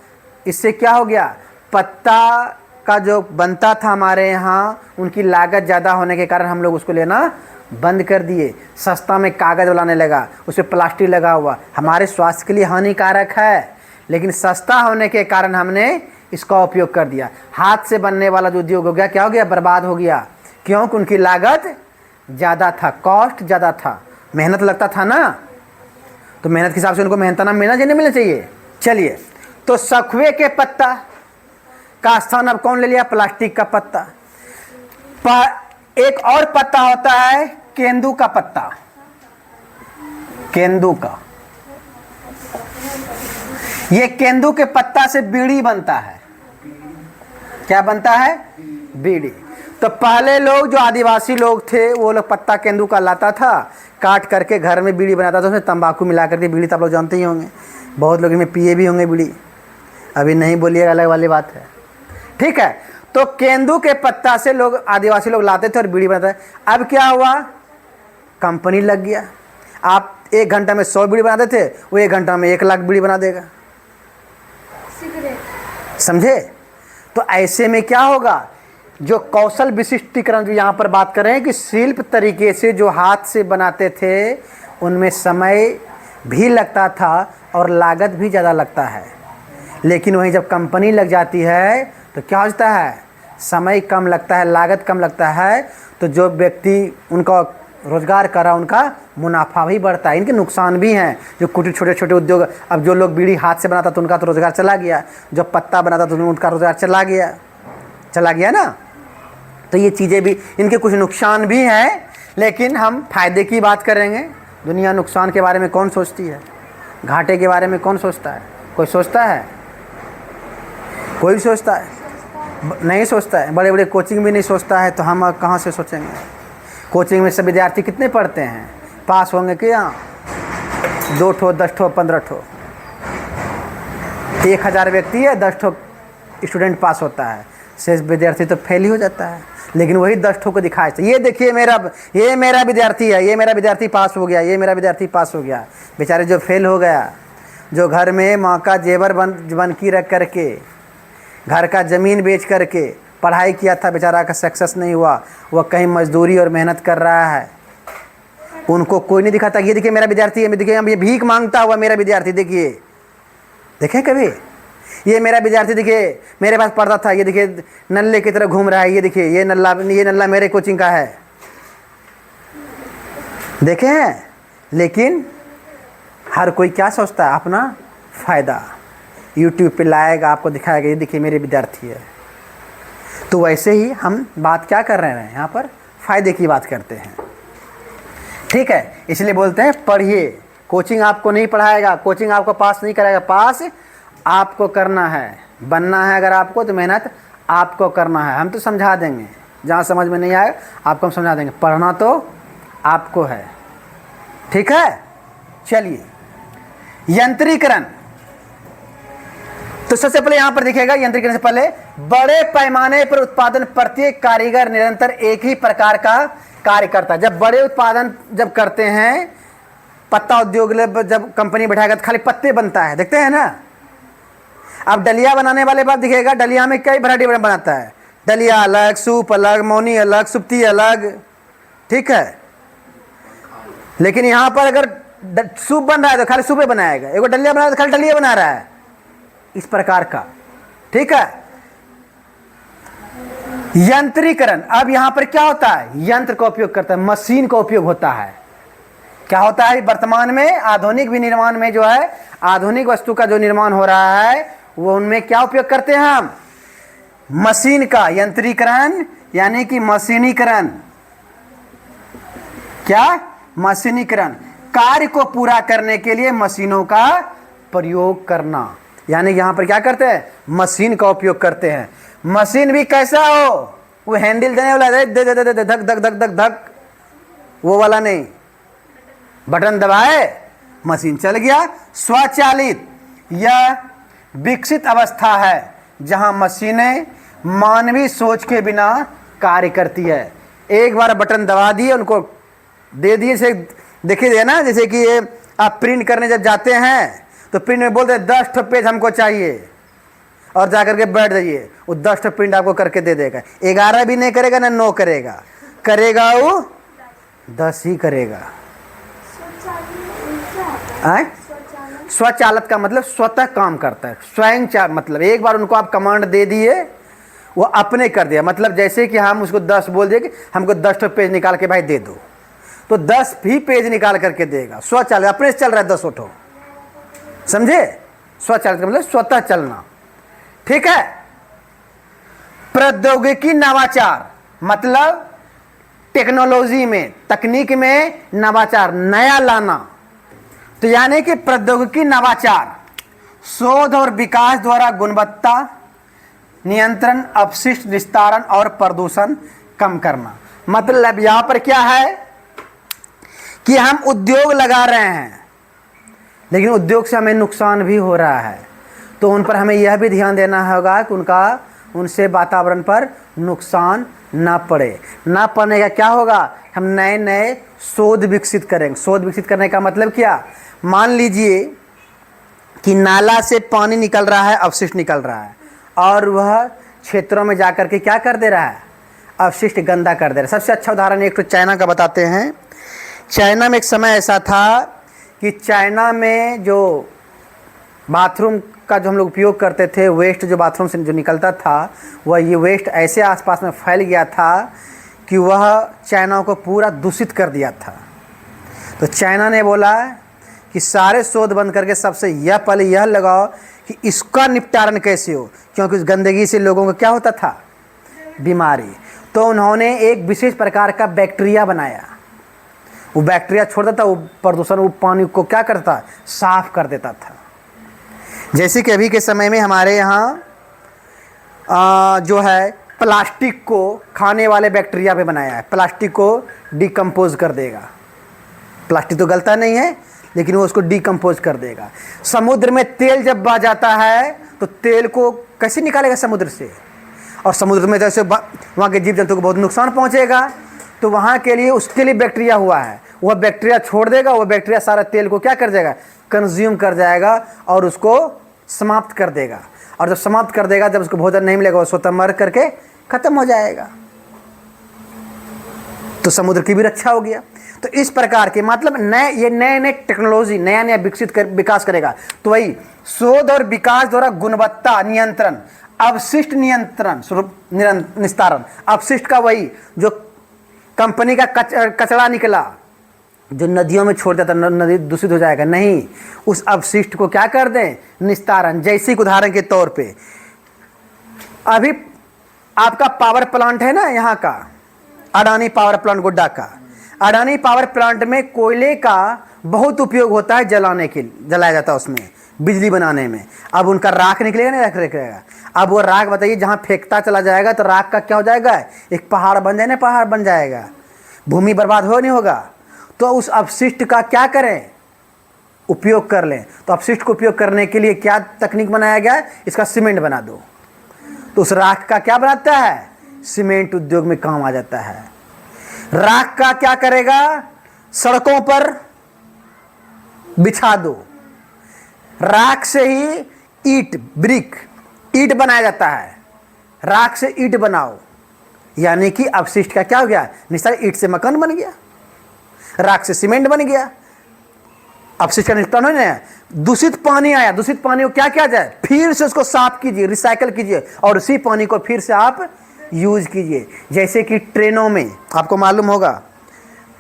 इससे क्या हो गया, पत्ता का जो बनता था हमारे यहाँ, उनकी लागत ज़्यादा होने के कारण हम लोग उसको लेना बंद कर दिए, सस्ता में कागज़ वाला आने लगा, उसमें प्लास्टिक लगा हुआ, हमारे स्वास्थ्य के लिए हानिकारक है, लेकिन सस्ता होने के कारण हमने इसका उपयोग कर दिया। हाथ से बनने वाला जो उद्योग हो गया, क्या हो गया, बर्बाद हो गया, क्योंकि उनकी लागत ज़्यादा था, कॉस्ट ज़्यादा था, मेहनत लगता था ना, तो मेहनत के हिसाब से उनको मेहनताना मिलना चाहिए, नहीं मिलना चाहिए। चलिए, तो सखुए के पत्ता का स्थान अब कौन ले लिया, प्लास्टिक का पत्ता। एक और पत्ता होता है केंदू का पत्ता, केंदू का, ये केंदू के पत्ता से बीड़ी बनता है। क्या बनता है, बीड़ी। तो पहले लोग जो आदिवासी लोग थे वो लोग पत्ता केंदू का लाता था, काट करके घर में बीड़ी बनाता था, उसमें तंबाकू मिला करके बीड़ी, तो आप लोग जानते ही होंगे, बहुत लोग इनमें पिए भी होंगे बीड़ी, अभी नहीं बोलिएगा, अलग वाली बात है। ठीक है, तो केंदू के पत्ता से लोग, आदिवासी लोग लाते थे और बीड़ी बनाते थे। अब क्या हुआ, कंपनी लग गया, आप 1 घंटा में 100 बीड़ी बनाते थे, वो 1 घंटा में 1 लाख बीड़ी बना देगा, समझे। तो ऐसे में क्या होगा, जो कौशल विशिष्टीकरण जो यहाँ पर बात कर रहे हैं कि शिल्प तरीके से जो हाथ से बनाते थे, उनमें समय भी लगता था और लागत भी ज़्यादा लगता है। लेकिन वहीं जब कंपनी लग जाती है तो क्या होता है, समय कम लगता है, लागत कम लगता है, तो जो व्यक्ति उनका रोज़गार कर रहा है उनका मुनाफा भी बढ़ता है। इनके नुकसान भी हैं, जो कुछ छोटे छोटे उद्योग, अब जो लोग बीड़ी हाथ से बनाता तो उनका तो रोज़गार चला गया, जो पत्ता बनाता तो उनका रोज़गार चला गया ना। तो ये चीज़ें भी, इनके कुछ नुकसान भी हैं, लेकिन हम फायदे की बात करेंगे। दुनिया नुकसान के बारे में कौन सोचती है, घाटे के बारे में कौन सोचता है, कोई सोचता है, कोई भी सोचता है नहीं सोचता है। बड़े बड़े कोचिंग भी नहीं सोचता है, तो हम कहाँ से सोचेंगे। कोचिंग में सब विद्यार्थी कितने पढ़ते हैं, पास होंगे कि यहाँ 2 ठो 10 ठो 15 ठो, 1000 व्यक्ति है, 10 ठो स्टूडेंट पास होता है, शेष विद्यार्थी तो फेल ही हो जाता है। लेकिन वही 10 ठो को दिखाए, ये देखिए ये मेरा विद्यार्थी है, ये मेरा विद्यार्थी पास हो गया, ये मेरा विद्यार्थी पास हो गया। बेचारे जो फेल हो गया, जो घर में माँ का जेवर बन की रख करके, घर का ज़मीन बेच करके पढ़ाई किया था, बेचारा का सक्सेस नहीं हुआ, वह कहीं मजदूरी और मेहनत कर रहा है, उनको कोई नहीं दिखाता। ये देखिए मेरा विद्यार्थी है, देखिए ये भीख मांगता हुआ मेरा विद्यार्थी, देखिए देखें कभी, ये मेरा विद्यार्थी देखिए मेरे पास पढ़ता था, ये देखिए नल्ले की तरह घूम रहा है, ये देखिए ये नल्ला मेरे कोचिंग का है, देखे हैं। लेकिन हर कोई क्या सोचता है, अपना फ़ायदा, यूट्यूब पे लाएगा, आपको दिखाएगा, ये देखिए मेरे विद्यार्थी है। तो वैसे ही हम बात क्या कर रहे हैं यहाँ पर, फ़ायदे की बात करते हैं, ठीक है। इसलिए बोलते हैं पढ़िए। कोचिंग आपको नहीं पढ़ाएगा, कोचिंग आपको पास नहीं कराएगा, पास आपको करना है। बनना है अगर आपको तो मेहनत आपको करना है। हम तो समझा देंगे, जहाँ समझ में नहीं आए आपको हम समझा देंगे, पढ़ना तो आपको है, ठीक है। चलिए, यंत्रीकरण। तो सबसे पहले यहां पर दिखेगा, यंत्रीकरण से पहले बड़े पैमाने पर उत्पादन, प्रत्येक कारीगर निरंतर एक ही प्रकार का कार्य करता है। जब बड़े उत्पादन जब करते हैं, पत्ता उद्योग जब कंपनी बैठाएगा तो खाली पत्ते बनता है, देखते हैं ना। अब डलिया बनाने वाले बात दिखेगा, डलिया में कई वैरायटी बनाता है, डलिया अलग, सूप अलग, मौनी अलग, सुप्ती अलग, ठीक है। लेकिन यहां पर अगर सूप बन रहा है तो खाली सूपे बनाएगा, एगो डलिया बना रहा है तो खाली डलिया बना रहा है, इस प्रकार का, ठीक है। यंत्रीकरण, अब यहां पर क्या होता है, यंत्र का उपयोग करता है, मशीन का उपयोग होता है। क्या होता है वर्तमान में, आधुनिक विनिर्माण में जो है, आधुनिक वस्तु का जो निर्माण हो रहा है वो उनमें क्या उपयोग करते हैं हम, मशीन का। यंत्रीकरण यानी कि मशीनीकरण, क्या, मशीनीकरण, कार्य को पूरा करने के लिए मशीनों का प्रयोग करना। यानी यहां पर क्या करते हैं, मशीन का उपयोग करते हैं। मशीन भी कैसा हो, वो हैंडल देने वाला, दे दे दे दे धक धक धक धक धक, वो वाला नहीं, बटन दबाए मशीन चल गया। स्वचालित, यह विकसित अवस्था है जहां मशीनें मानवीय सोच के बिना कार्य करती है। एक बार बटन दबा दिए, उनको दे दिए, से देखिए ना, जैसे कि ये आप प्रिंट करने जब जाते हैं तो प्रिंट में बोलते हैं 10 ठो पेज हमको चाहिए, और जाकर के बैठ जाइए, वो 10 ठो प्रिंट आपको करके दे देगा। 11 भी नहीं करेगा ना 9 करेगा, करेगा वो 10 ही करेगा। स्वचालित का मतलब स्वतः काम करता है, स्वयं मतलब एक बार उनको आप कमांड दे दिए वो अपने कर दिया। मतलब जैसे कि हम उसको 10 बोल दिए कि हमको 10 ठो पेज निकाल के भाई दे दो, तो 10 भी पेज निकाल करके देगा। स्वचालित, अपने से चल रहा है 10 ठो, समझे। स्वचालित का मतलब स्वतः चलना, ठीक है। प्रौद्योगिकी नवाचार, मतलब टेक्नोलॉजी में, तकनीक में नवाचार, नया लाना। तो यानी कि प्रौद्योगिकी नवाचार, शोध और विकास द्वारा गुणवत्ता नियंत्रण, अपशिष्ट निस्तारण और प्रदूषण कम करना। मतलब यहां पर क्या है कि हम उद्योग लगा रहे हैं, लेकिन उद्योग से हमें नुकसान भी हो रहा है, तो उन पर हमें यह भी ध्यान देना होगा कि उनसे वातावरण पर नुकसान ना पड़े। ना पड़ने का क्या होगा, हम नए नए शोध विकसित करेंगे। शोध विकसित करने का मतलब क्या, मान लीजिए कि नाला से पानी निकल रहा है, अवशिष्ट निकल रहा है, और वह क्षेत्रों में जाकर के क्या कर दे रहा है, अवशिष्ट गंदा कर दे रहा है। सबसे अच्छा उदाहरण एक तो चाइना का बताते हैं। चाइना में एक समय ऐसा था कि चाइना में जो बाथरूम का जो हम लोग उपयोग करते थे, वेस्ट जो बाथरूम से जो निकलता था, वह ये वेस्ट ऐसे आसपास में फैल गया था कि वह चाइना को पूरा दूषित कर दिया था। तो चाइना ने बोला कि सारे शोध बंद करके सबसे यह पहले यह लगाओ कि इसका निपटारण कैसे हो, क्योंकि उस गंदगी से लोगों को क्या होता था, बीमारी। तो उन्होंने एक विशेष प्रकार का बैक्टीरिया बनाया, वो बैक्टीरिया छोड़ता था, वो प्रदूषण, वो पानी को क्या करता था, साफ कर देता था। जैसे कि अभी के समय में हमारे यहाँ जो है प्लास्टिक को खाने वाले बैक्टीरिया पे बनाया है, प्लास्टिक को डिकम्पोज कर देगा। प्लास्टिक तो गलता नहीं है, लेकिन वो उसको डिकम्पोज कर देगा। समुद्र में तेल जब बह जाता है तो तेल को कैसे निकालेगा समुद्र से, और समुद्र में जैसे वहाँ के जीव जंतु को बहुत नुकसान पहुँचेगा। तो वहाँ के लिए, उसके लिए बैक्टीरिया हुआ है, वह बैक्टीरिया छोड़ देगा, वह बैक्टीरिया सारा तेल को क्या कर देगा, कंज्यूम कर जाएगा और उसको समाप्त कर देगा। और जब समाप्त कर देगा, जब उसको भोजन नहीं मिलेगा, वो स्वतः मर करके खत्म हो जाएगा। तो समुद्र की भी रक्षा हो गया। तो इस प्रकार के मतलब नए नए टेक्नोलॉजी नया नया विकास करेगा। तो वही शोध और विकास द्वारा गुणवत्ता नियंत्रण, अवशिष्ट नियंत्रण, निस्तारण। अवशिष्ट का वही जो कंपनी का कचरा निकला, जो नदियों में छोड़ देता, नदी दूषित हो जाएगा, नहीं, उस अवशिष्ट को क्या कर दें, निस्तारण। जैसे कि उदाहरण के तौर पे अभी आपका पावर प्लांट है ना, यहाँ का अडानी पावर प्लांट गोड्डा का। अडानी पावर प्लांट में कोयले का बहुत उपयोग होता है, जलाया जाता है उसमें, बिजली बनाने में। अब उनका राख निकलेगा नहीं, निकलेगा। अब वो राख बताइए जहाँ फेंकता चला जाएगा तो राख का क्या हो जाएगा, एक पहाड़ बन जाए ना, पहाड़ बन जाएगा, भूमि बर्बाद हो नहीं होगा। तो उस अपशिष्ट का क्या करें, उपयोग कर लें। तो अपशिष्ट को उपयोग करने के लिए क्या तकनीक बनाया गया है, इसका सीमेंट बना दो। तो उस राख का क्या बनाता है, सीमेंट उद्योग में काम आ जाता है। राख का क्या करेगा, सड़कों पर बिछा दो। राख से ही ईट बनाया जाता है। राख से ईट बनाओ, यानी कि अपशिष्ट का क्या हो गया, निस्तारण। ईट से मकान बन गया, राख से सीमेंट बन गया। अपशिष्ट का निस्तारण हो ना। दूषित पानी आया, दूषित पानी को क्या किया जाए, फिर से उसको साफ कीजिए, रिसाइकल कीजिए और उसी पानी को फिर से आप यूज कीजिए। जैसे कि ट्रेनों में आपको मालूम होगा,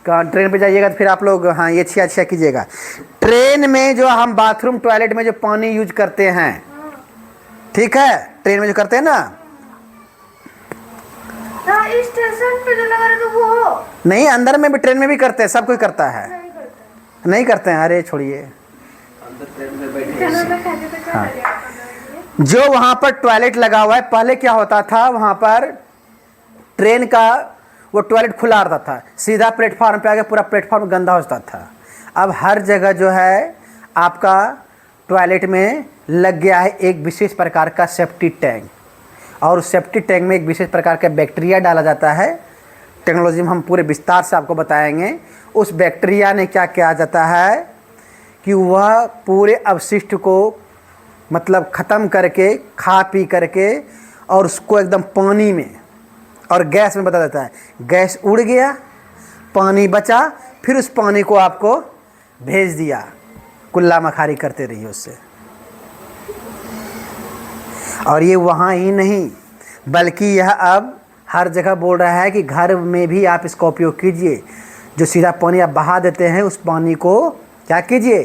ट्रेन पे जाइएगा तो फिर आप लोग, हाँ ये अच्छा कीजिएगा। ट्रेन में जो हम बाथरूम टॉयलेट में जो पानी यूज करते हैं, ठीक है, ट्रेन में जो करते हैं ना, स्टेशन पे जो लगा रहे तो वो नहीं, अंदर में भी ट्रेन में भी करते हैं, सब कोई करता है। नहीं करते हैं, अरे छोड़िए। हाँ। जो वहां पर टॉयलेट लगा हुआ है, पहले क्या होता था, वहां पर ट्रेन का वो टॉयलेट खुला रहता था, सीधा प्लेटफार्म पे आके पूरा प्लेटफार्म गंदा होता था। अब हर जगह जो है आपका टॉयलेट में लग गया है एक विशेष प्रकार का सेफ्टी टैंक, और उस सेफ्टी टैंक में एक विशेष प्रकार का बैक्टीरिया डाला जाता है। टेक्नोलॉजी में हम पूरे विस्तार से आपको बताएंगे। उस बैक्टीरिया ने क्या किया जाता है कि वह पूरे अपशिष्ट को मतलब ख़त्म करके, खा पी करके, और उसको एकदम पानी में और गैस में बदल देता है। गैस उड़ गया, पानी बचा, फिर उस पानी को आपको भेज दिया, कुल्ला मखारी करते रहिए उससे। और ये वहाँ ही नहीं, बल्कि यह अब हर जगह बोल रहा है कि घर में भी आप इसका उपयोग कीजिए। जो सीधा पानी आप बहा देते हैं, उस पानी को क्या कीजिए,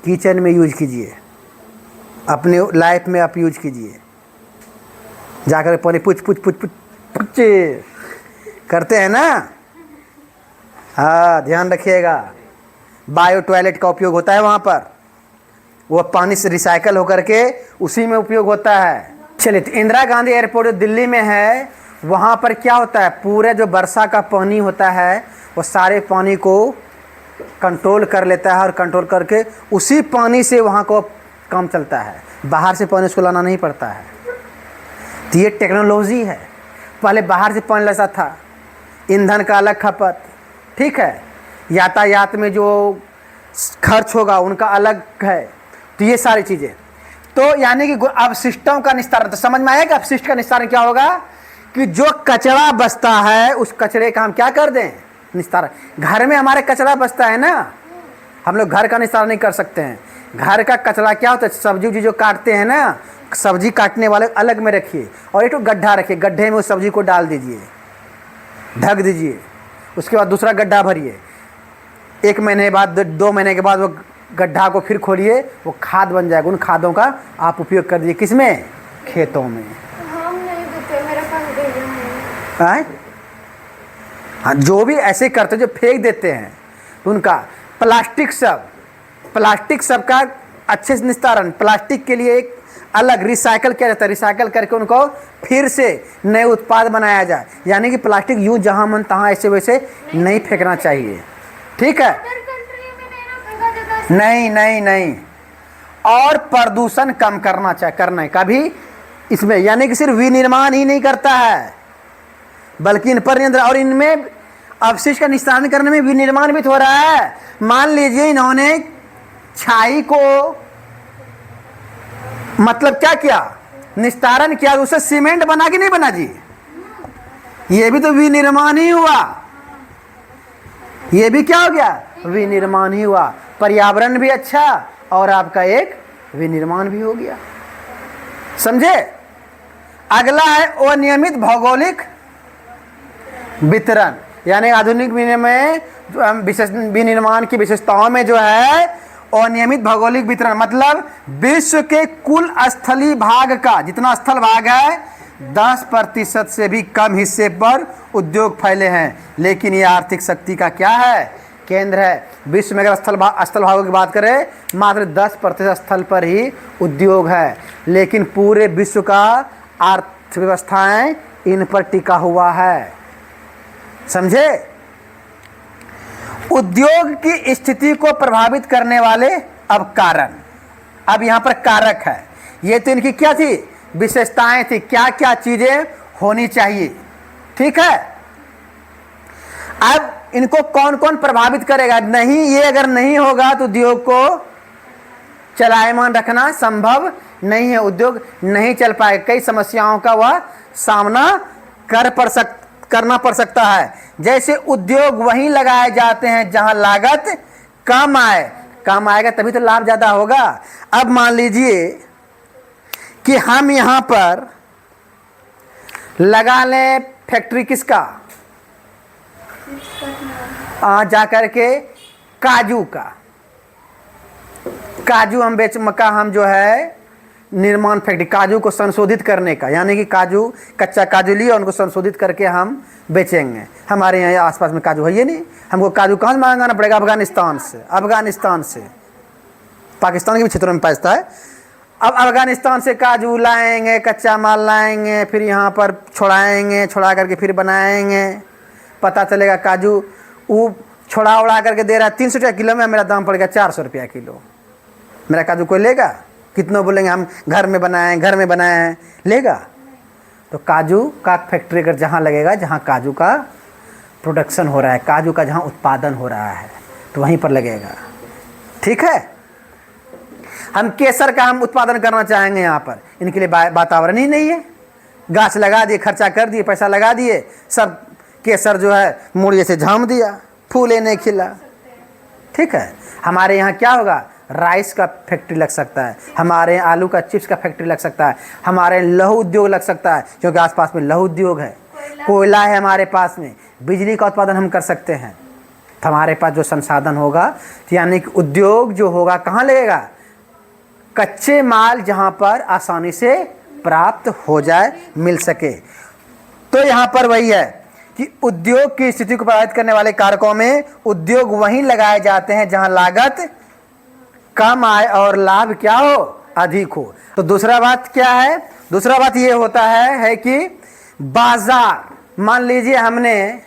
किचन में यूज कीजिए, अपने लाइफ में आप यूज कीजिए। जाकर पानी पुछ करते हैं ना, हाँ ध्यान रखिएगा। बायो टॉयलेट का उपयोग होता है वहाँ पर, वो पानी से रिसाइकल होकर के उसी में उपयोग होता है। चलिए, तो इंदिरा गांधी एयरपोर्ट जो दिल्ली में है, वहाँ पर क्या होता है, पूरे जो वर्षा का पानी होता है वो सारे पानी को कंट्रोल कर लेता है, और कंट्रोल करके उसी पानी से वहाँ को काम चलता है, बाहर से पानी उसको लाना नहीं पड़ता है। तो ये टेक्नोलॉजी है। पहले बाहर से पानी लाता था, ईंधन का अलग खपत, ठीक है, यातायात में जो खर्च होगा उनका अलग है। तो ये सारी चीज़ें, तो यानी कि अपशिष्टों का निस्तारण, तो समझ में आया कि अपशिष्ट का निस्तारण क्या होगा, कि जो कचरा बचता है उस कचरे का हम क्या कर दें, निस्तारण। घर में हमारे कचरा बचता है ना, हम लोग घर का निस्तारण नहीं कर सकते हैं। घर का कचरा क्या होता है, सब्जी उब्जी जो काटते हैं ना, सब्जी काटने वाले अलग में रखिए, और एक तो गड्ढा रखिए, गड्ढे में उस सब्जी को डाल दीजिए, ढक दीजिए, उसके बाद दूसरा गड्ढा भरिए। 1 महीने बाद, 2 महीने के बाद वो गड्ढा को फिर खोलिए, वो खाद बन जाएगा। उन खादों का आप उपयोग कर दीजिए, किसमें, खेतों में। हम नहीं देते, मेरे पास भेजे नहीं। आए? हाँ, जो भी ऐसे करते जो फेंक देते हैं, तो उनका प्लास्टिक सब का अच्छे से निस्तारण, प्लास्टिक के लिए एक अलग रिसाइकल किया जाता है, रिसाइकल करके उनको फिर से नए उत्पाद बनाया जाए। यानी कि प्लास्टिक यूँ जहाँ मन तहाँ ऐसे वैसे नहीं फेंकना चाहिए, ठीक है। नहीं, और प्रदूषण कम करना चाहिए, करना है कभी इसमें, यानी कि सिर्फ विनिर्माण ही नहीं करता है, बल्कि इन पर नियंत्रण, और इनमें अपशिष्ट का निस्तारण करने में विनिर्माण भी हो रहा है। मान लीजिए इन्होंने छाई को मतलब क्या किया, निस्तारण किया, उससे सीमेंट बना कि नहीं बना जी, ये भी तो विनिर्माण ही हुआ, ये भी क्या हो गया, विनिर्माण ही हुआ। पर्यावरण भी अच्छा और आपका एक विनिर्माण भी हो गया, समझे। अगला है अनियमित भौगोलिक वितरण, यानी आधुनिक में विनिर्माण की विशेषताओं में जो है अनियमित भौगोलिक वितरण, मतलब विश्व के कुल स्थलीय भाग का, जितना स्थल भाग है 10% से भी कम हिस्से पर उद्योग फैले हैं, लेकिन ये आर्थिक शक्ति का क्या है, केंद्र है। विश्व में अगर स्थल भागों की बात करें, मात्र 10% स्थल पर ही उद्योग है, लेकिन पूरे विश्व का अर्थव्यवस्थाएं इन पर टिका हुआ है। समझे? उद्योग की स्थिति को प्रभावित करने वाले अब कारण, अब यहां पर कारक है। ये तो इनकी क्या थी, विशेषताएं थी, क्या क्या चीजें होनी चाहिए। ठीक है, अब इनको कौन कौन प्रभावित करेगा? नहीं, ये अगर नहीं होगा तो उद्योग को चलायमान रखना संभव नहीं है, उद्योग नहीं चल पाएगा। कई समस्याओं का वह सामना करना पड़ सकता है। जैसे उद्योग वहीं लगाए जाते हैं जहां लागत कम आएगा तभी तो लाभ ज्यादा होगा। अब मान लीजिए कि हम यहां पर लगा लें फैक्ट्री किसका, जा करके काजू का, काजू हम हम जो है निर्माण फैक्ट्री, काजू को संशोधित करने का, यानी कि काजू, कच्चा काजू लिए उनको संशोधित करके हम बेचेंगे। हमारे यहाँ आसपास में काजू है ये नहीं, हमको काजू कहाँ से मंगाना पड़ेगा? अफगानिस्तान से, पाकिस्तान के भी क्षेत्रों में पैसा है। अब अफगानिस्तान से काजू लाएंगे, कच्चा माल लाएंगे, फिर यहाँ पर छोड़ाएंगे, छोड़ा करके फिर बनाएंगे। पता चलेगा काजू वो छोड़ा उड़ा करके दे रहा है 300 रुपया किलो में, मेरा दाम पड़ेगा 400 रुपया किलो। मेरा काजू कोई लेगा? कितना बोलेंगे हम घर में बनाए, लेगा? तो काजू का फैक्ट्री अगर जहाँ लगेगा, जहाँ काजू का प्रोडक्शन हो रहा है, काजू का जहाँ उत्पादन हो रहा है, तो वहीं पर लगेगा। ठीक है, हम केसर का हम उत्पादन करना चाहेंगे यहाँ पर, इनके लिए वातावरण ही नहीं है। गाछ लगा दिए, खर्चा कर दिए, पैसा लगा दिए, सब केसर जो है मुड़िए से झाम दिया, फूले नहीं खिला। ठीक है, हमारे यहाँ क्या होगा, राइस का फैक्ट्री लग सकता है, हमारे यहाँ आलू का चिप्स का फैक्ट्री लग सकता है, हमारे लौह उद्योग लग सकता है, क्योंकि आसपास में लौह उद्योग है, कोयला है हमारे पास में, बिजली का उत्पादन हम कर सकते हैं। तो हमारे पास जो संसाधन होगा, यानी कि उद्योग जो होगा कहाँ लगेगा, कच्चे माल जहाँ पर आसानी से प्राप्त हो जाए, मिल सके। तो यहाँ पर वही है कि उद्योग की स्थिति को प्रभावित करने वाले कारकों में उद्योग वहीं लगाए जाते हैं जहाँ लागत कम आए और लाभ क्या हो, अधिक हो। तो दूसरा बात क्या है, दूसरा बात ये होता है कि बाजार, मान लीजिए हमने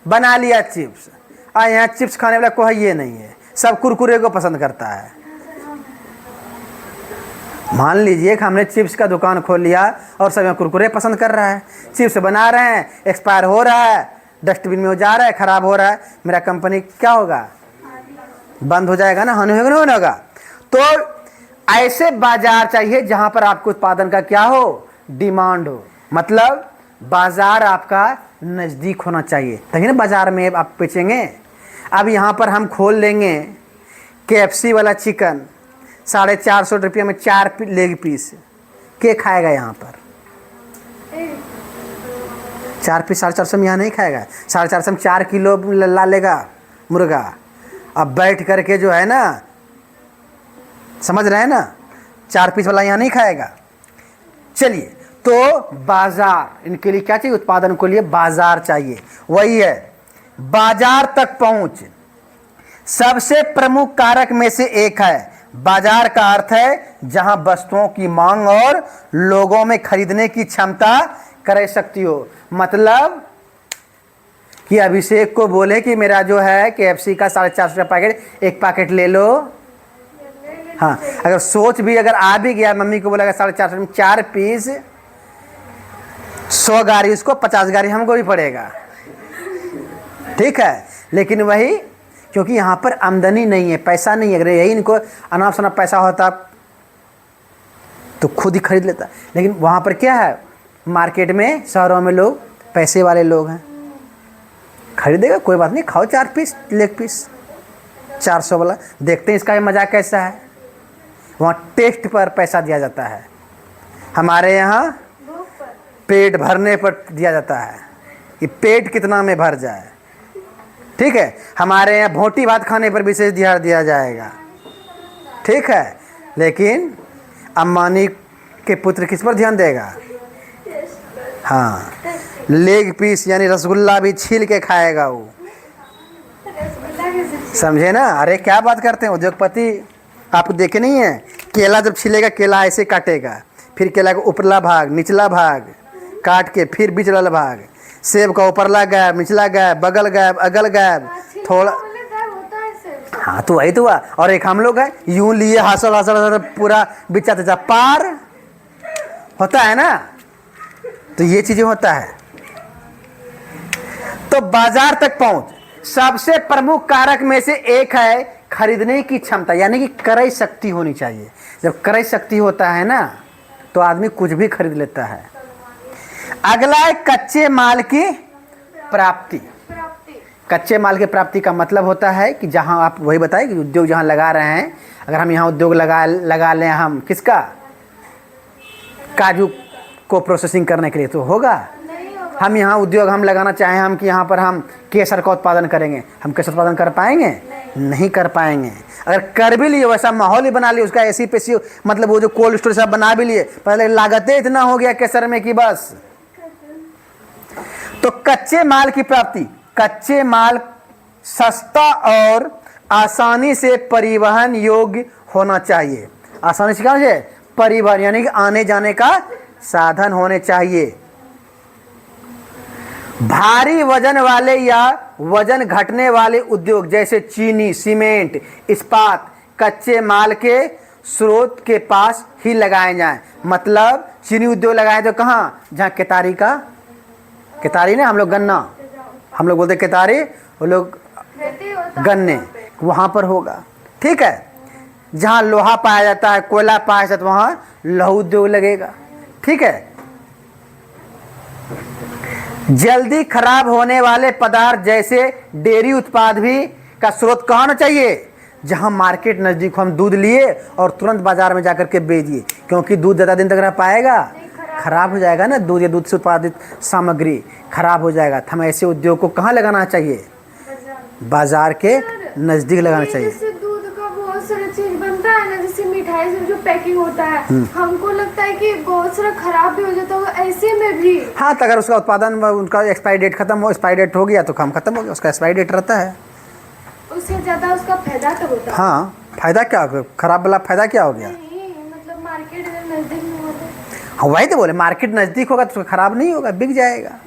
बना लिया चिप्स, और यहाँ चिप्स खाने वाला कोई ये नहीं है, सब कुरकुरे को पसंद करता है। मान लीजिए कि हमने चिप्स का दुकान खोल लिया और सब यहाँ कुरकुरे पसंद कर रहा है, चिप्स बना रहे हैं, एक्सपायर हो रहा है, डस्टबिन में जा रहा है, खराब हो रहा है, मेरा कंपनी क्या होगा, बंद हो जाएगा ना, हानि होगा। तो ऐसे बाजार चाहिए जहां पर आपको उत्पादन का क्या हो, डिमांड हो, मतलब बाजार आपका नज़दीक होना चाहिए, तभी ना बाजार में आप बेचेंगे। अब यहाँ पर हम खोल लेंगे KFC वाला चिकन, 450 रुपये में 4 लेग पीस, के खाएगा यहाँ पर? 4 पीस 450 में यहाँ नहीं खाएगा, 450 में 4 किलो ला लेगा मुर्गा। अब बैठ करके जो है ना, समझ रहे हैं ना, 4 पीस वाला यहाँ नहीं खाएगा। चलिए, तो बाजार, इनके लिए क्या चाहिए, उत्पादन के लिए बाजार चाहिए। वही है, बाजार तक पहुंच सबसे प्रमुख कारक में से एक है। बाजार का अर्थ है जहां वस्तुओं की मांग और लोगों में खरीदने की क्षमता क्रय शक्ति हो। मतलब कि अभिषेक को बोले कि मेरा जो है KFC का 450 रुपया पैकेट, एक पैकेट ले लो। हाँ, अगर सोच भी अगर आ भी गया, मम्मी को बोला 450 में 4 पीस, 100 गाड़ी उसको, 50 गाड़ी हमको भी पड़ेगा। ठीक है, लेकिन वही, क्योंकि यहाँ पर आमदनी नहीं है, पैसा नहीं है। अगर यही इनको अनाप शनाप पैसा होता तो खुद ही खरीद लेता, लेकिन वहाँ पर क्या है, मार्केट में, शहरों में लोग पैसे वाले लोग हैं, खरीदेगा, कोई बात नहीं, खाओ 4 पीस लेग पीस 400 वाला, देखते हैं इसका मज़ाक कैसा है। वहाँ टेस्ट पर पैसा दिया जाता है, हमारे यहाँ पेट भरने पर दिया जाता है कि पेट कितना में भर जाए। ठीक है, हमारे यहाँ भोटी भात खाने पर विशेष ध्यान दिया जाएगा। ठीक है, लेकिन अंबानी के पुत्र किस पर ध्यान देगा, हाँ, लेग पीस यानी रसगुल्ला भी छील के खाएगा वो, रसगुल्ला कैसे? समझे ना। अरे क्या बात करते हैं उद्योगपति, आप देखे नहीं है, केला जब छिलेगा केला ऐसे काटेगा, फिर केला का उपरला भाग निचला भाग काट के फिर बीच वाला भाग, सेब का ऊपरला गैप निचला गैप बगल गैप अगल गैप थोड़ा। बोले गायब होता है सिर्फ। हाँ तो वही तो हुआ। और एक हम लोग है यूं लिए हासल हासल हासल पूरा बिचा तेजा पार होता है ना, तो ये चीजें होता है। तो बाजार तक पहुंच सबसे प्रमुख कारक में से एक है खरीदने की क्षमता, यानी कि क्रय शक्ति होनी चाहिए। जब क्रय शक्ति होता है ना तो आदमी कुछ भी खरीद लेता है। अगला है कच्चे माल की प्राप्ति। प्राप्ति। कच्चे माल की प्राप्ति का मतलब होता है कि जहां आप वही बताए कि उद्योग जहां लगा रहे हैं, अगर हम यहाँ उद्योग लगा लें, हम किसका, काजू को प्रोसेसिंग करने के लिए तो होगा। नहीं होगा। हम यहाँ उद्योग हम लगाना चाहें हम कि यहाँ पर हम केसर का उत्पादन करेंगे, हम केसर उत्पादन कर पाएंगे? नहीं कर पाएंगे। अगर कर भी लिए वैसा माहौल ही बना लिए, उसका एसी पेसी मतलब वो जो कोल्ड स्टोरेज सब बना भी लिए, पहले लागतें इतना हो गया केसर में कि बस। तो कच्चे माल की प्राप्ति, कच्चे माल सस्ता और आसानी से परिवहन योग्य होना चाहिए। आसानी से क्या होना चाहिए? परिवहन, यानी कि आने जाने का साधन होने चाहिए। भारी वजन वाले या वजन घटने वाले उद्योग जैसे चीनी, सीमेंट, इस्पात कच्चे माल के स्रोत के पास ही लगाए जाएं। मतलब चीनी उद्योग लगाए तो कहाँ? जहाँ केतारी का, केतारी ना हम लोग गन्ना, हम लोग बोलते केतारी, वो लोग खेती होता है गन्ने, वहाँ पर होगा। ठीक है। जहाँ लोहा पाया जाता है, कोयला पाया जाता है, वहाँ लौह उद्योग लगेगा। ठीक है। जल्दी खराब होने वाले पदार्थ जैसे डेयरी उत्पाद भी का स्रोत कहाँ होना चाहिए? जहाँ मार्केट नज़दीक हो। हम दूध लिए और तुरंत बाजार में जाकर के बेच दिए, क्योंकि दूध ज़्यादा दिन तक रह पाएगा, खराब हो जाएगा ना, दूध या दूध से उत्पादित सामग्री खराब हो जाएगा। तो हम ऐसे उद्योग को कहाँ लगाना चाहिए? बाजार के नज़दीक लगाना चाहिए। जैसे दूध का बहुत सारा चीज बनता है ना, जैसे मिठाई से जो पैकिंग होता है, हमको लगता है कि बहुत सारा खराब भी हो जाता होगा ऐसे में भी। हाँ, तो अगर उसका उत्पादन उनका एक्सपायरी डेट खत्म हो, एक्सपायरी डेट हो गया तो काम खत्म हो गया, उसका एक्सपायरी डेट रहता है। उससे ज्यादा उसका फायदा तो होता है। हाँ, फायदा क्या हो गया? खराब वाला फायदा क्या हो गया? नहीं, मतलब मार्केट अगर नजदीक में होता है। हाँ, वही तो बोले, मार्केट नज़दीक होगा तो खराब नहीं होगा, बिक जाएगा।